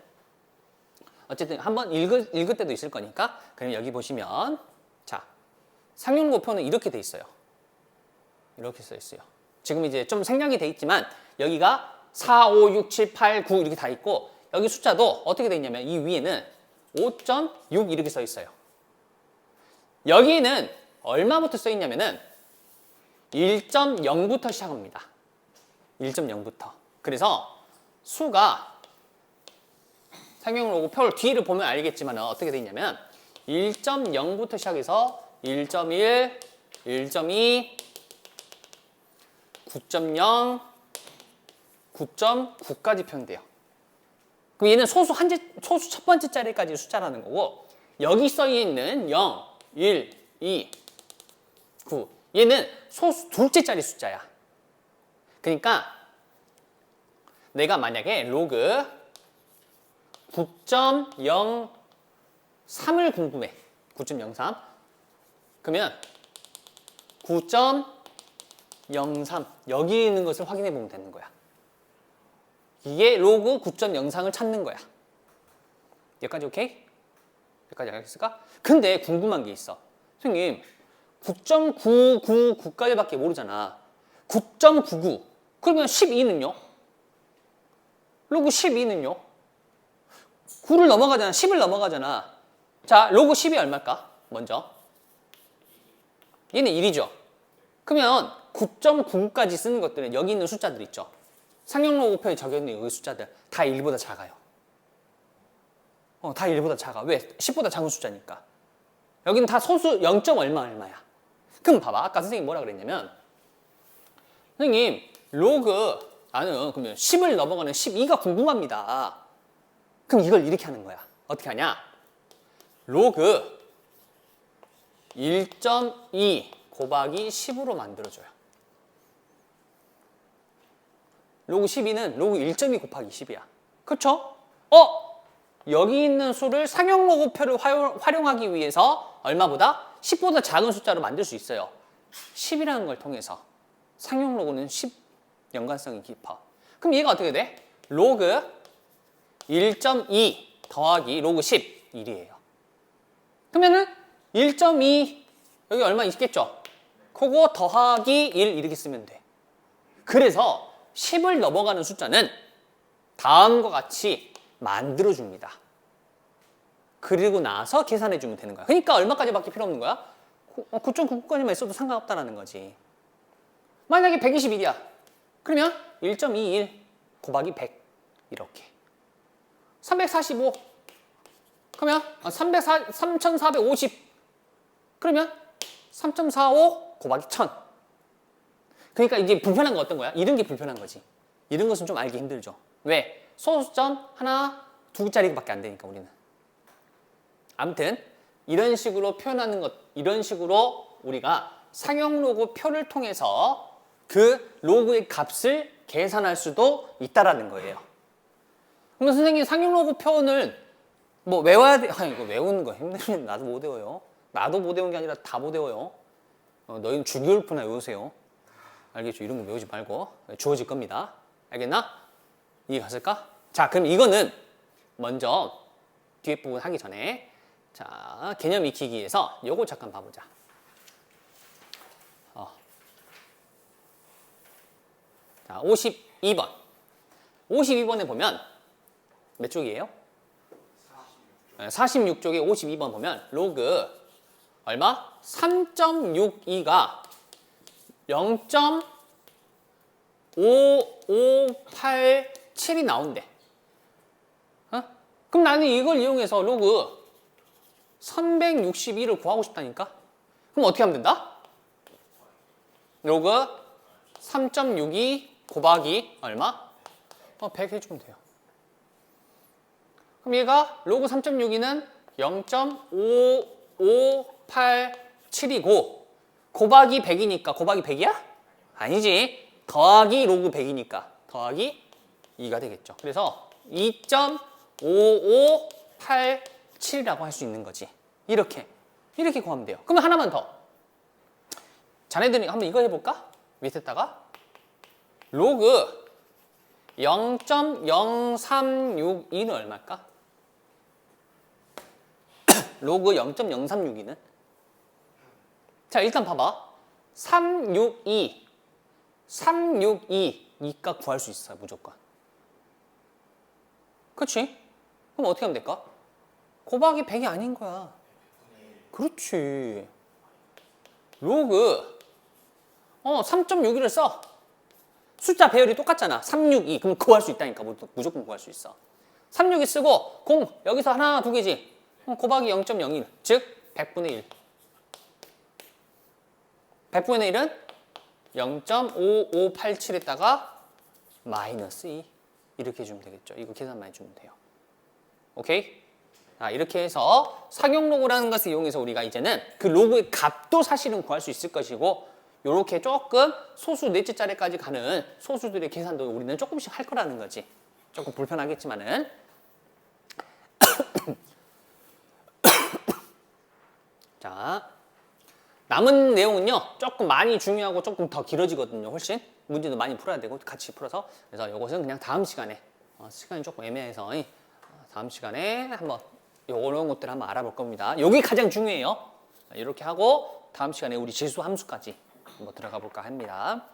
어쨌든 한번 읽을 때도 있을 거니까. 그럼 여기 보시면 자 상용로그 표는 이렇게 돼 있어요. 이렇게 써 있어요. 지금 이제 좀 생략이 돼 있지만 여기가 4, 5, 6, 7, 8, 9 이렇게 다 있고 여기 숫자도 어떻게 돼 있냐면 이 위에는 5.6 이렇게 써 있어요. 여기는 얼마부터 써 있냐면은 1.0부터 시작합니다. 1.0부터. 그래서 수가 상용로그 표를 뒤를 보면 알겠지만 어떻게 돼 있냐면 1.0부터 시작해서 1.1, 1.2, 9.0, 9.9까지 표현돼요. 그럼 얘는 소수 첫 번째 자리까지 숫자라는 거고 여기 써 있는 0, 1, 2, 9 얘는 소수 둘째 자리 숫자야. 그러니까 내가 만약에 로그 9.03을 궁금해. 9.03 그러면 9.03 여기 있는 것을 확인해 보면 되는 거야. 이게 로그 9.03을 찾는 거야. 여기까지 오케이? 여기까지 알겠을까? 근데 궁금한 게 있어. 선생님 9.999까지밖에 모르잖아. 9.99 그러면 12는요? 로그 12는요? 9를 넘어가잖아. 10을 넘어가잖아. 자, 로그 10이 얼마일까? 먼저 얘는 1이죠. 그러면 9.9까지 쓰는 것들은 여기 있는 숫자들 있죠. 상용로그표에 적혀있는 이 숫자들 다 1보다 작아요. 다 1보다 작아. 왜? 10보다 작은 숫자니까. 여기는 다 소수 0. 얼마야. 그럼 봐봐. 아까 선생님이 뭐라 그랬냐면 선생님 로그 나는 그러면 10을 넘어가는 12가 궁금합니다. 그럼 이걸 이렇게 하는 거야. 어떻게 하냐? 로그 1.2 곱하기 10으로 만들어줘요. 로그 12는 로그 1.2 곱하기 10이야. 그쵸? 여기 있는 수를 상용로그표를 활용하기 위해서 얼마보다? 10보다 작은 숫자로 만들 수 있어요. 10이라는 걸 통해서. 상용로그는 10 연관성이 깊어. 그럼 얘가 어떻게 돼? 로그 1.2 더하기 로그 10 1이에요. 그러면은 1.2 여기 얼마 있겠죠? 그거 더하기 1 이렇게 쓰면 돼. 그래서 10을 넘어가는 숫자는 다음과 같이 만들어줍니다. 그리고 나서 계산해주면 되는 거야. 그러니까 얼마까지밖에 필요 없는 거야? 9.99까지만 있어도 상관없다는 거지. 만약에 121이야. 그러면 1.21 곱하기 100 이렇게. 345 그러면 3450 그러면 3.45 곱하기 1000. 그러니까 이제 불편한 거 어떤 거야? 이런 게 불편한 거지. 이런 것은 좀 알기 힘들죠. 왜? 소수점 하나, 두 자리밖에 안 되니까 우리는. 아무튼 이런 식으로 표현하는 것, 이런 식으로 우리가 상용로그 표를 통해서 그 로그의 값을 계산할 수도 있다라는 거예요. 그러면 선생님 상용로그 표현을 뭐 외워야 돼? 이거 외우는 거 힘들면 나도 못 외워요. 나도 못 외운 게 아니라 다 못 외워요. 너희는 주기율표나 외우세요. 알겠죠? 이런 거 외우지 말고 주어질 겁니다. 알겠나? 이해 갔을까? 자, 그럼 이거는 먼저 뒤에 부분 하기 전에 자 자, 개념 익히기 위해서 요거 잠깐 봐보자. 자, 52번. 52번에 보면 몇 쪽이에요? 46쪽에 52번 보면 로그 얼마? 3.62가 0.5587이 나온대. 그럼 나는 이걸 이용해서 로그 362를 구하고 싶다니까? 그럼 어떻게 하면 된다? 로그 3.62 곱하기 얼마? 100 해주면 돼요. 그럼 얘가 로그 3.62는 0.5587이고 곱하기 100이니까 곱하기 100이야? 아니지. 더하기 로그 100이니까 더하기 2가 되겠죠. 그래서 2.5587이라고 할 수 있는 거지. 이렇게 구하면 돼요. 그러면 하나만 더. 자네들이 한번 이거 해볼까? 밑에다가 로그 0.0362는 얼마일까? 로그 0.0362는? 자, 일단 봐봐. 362니까 구할 수 있어요, 무조건. 그치? 그럼 어떻게 하면 될까? 곱하기 100이 아닌 거야. 그렇지. 로그 3.62를 써. 숫자 배열이 똑같잖아. 362. 그럼 구할 수 있다니까. 무조건 구할 수 있어. 362 쓰고 0 여기서 하나 두 개지. 곱하기 0.01. 즉 100분의 1. 100분의 1은 0.5587에다가 마이너스 2. 이렇게 해주면 되겠죠. 이거 계산만 해주면 돼요. 오케이? 이렇게 해서 사격 로그라는 것을 이용해서 우리가 이제는 그 로그의 값도 사실은 구할 수 있을 것이고 이렇게 조금 소수 넷째 자리까지 가는 소수들의 계산도 우리는 조금씩 할 거라는 거지. 조금 불편하겠지만은. 자, 남은 내용은요 조금 많이 중요하고 조금 더 길어지거든요. 훨씬 문제도 많이 풀어야 되고 같이 풀어서. 그래서 이것은 그냥 다음 시간에 시간이 조금 애매해서 다음 시간에 한번 이런 것들 한번 알아볼 겁니다. 여기 가장 중요해요. 이렇게 하고 다음 시간에 우리 지수 함수까지 한번 들어가 볼까 합니다.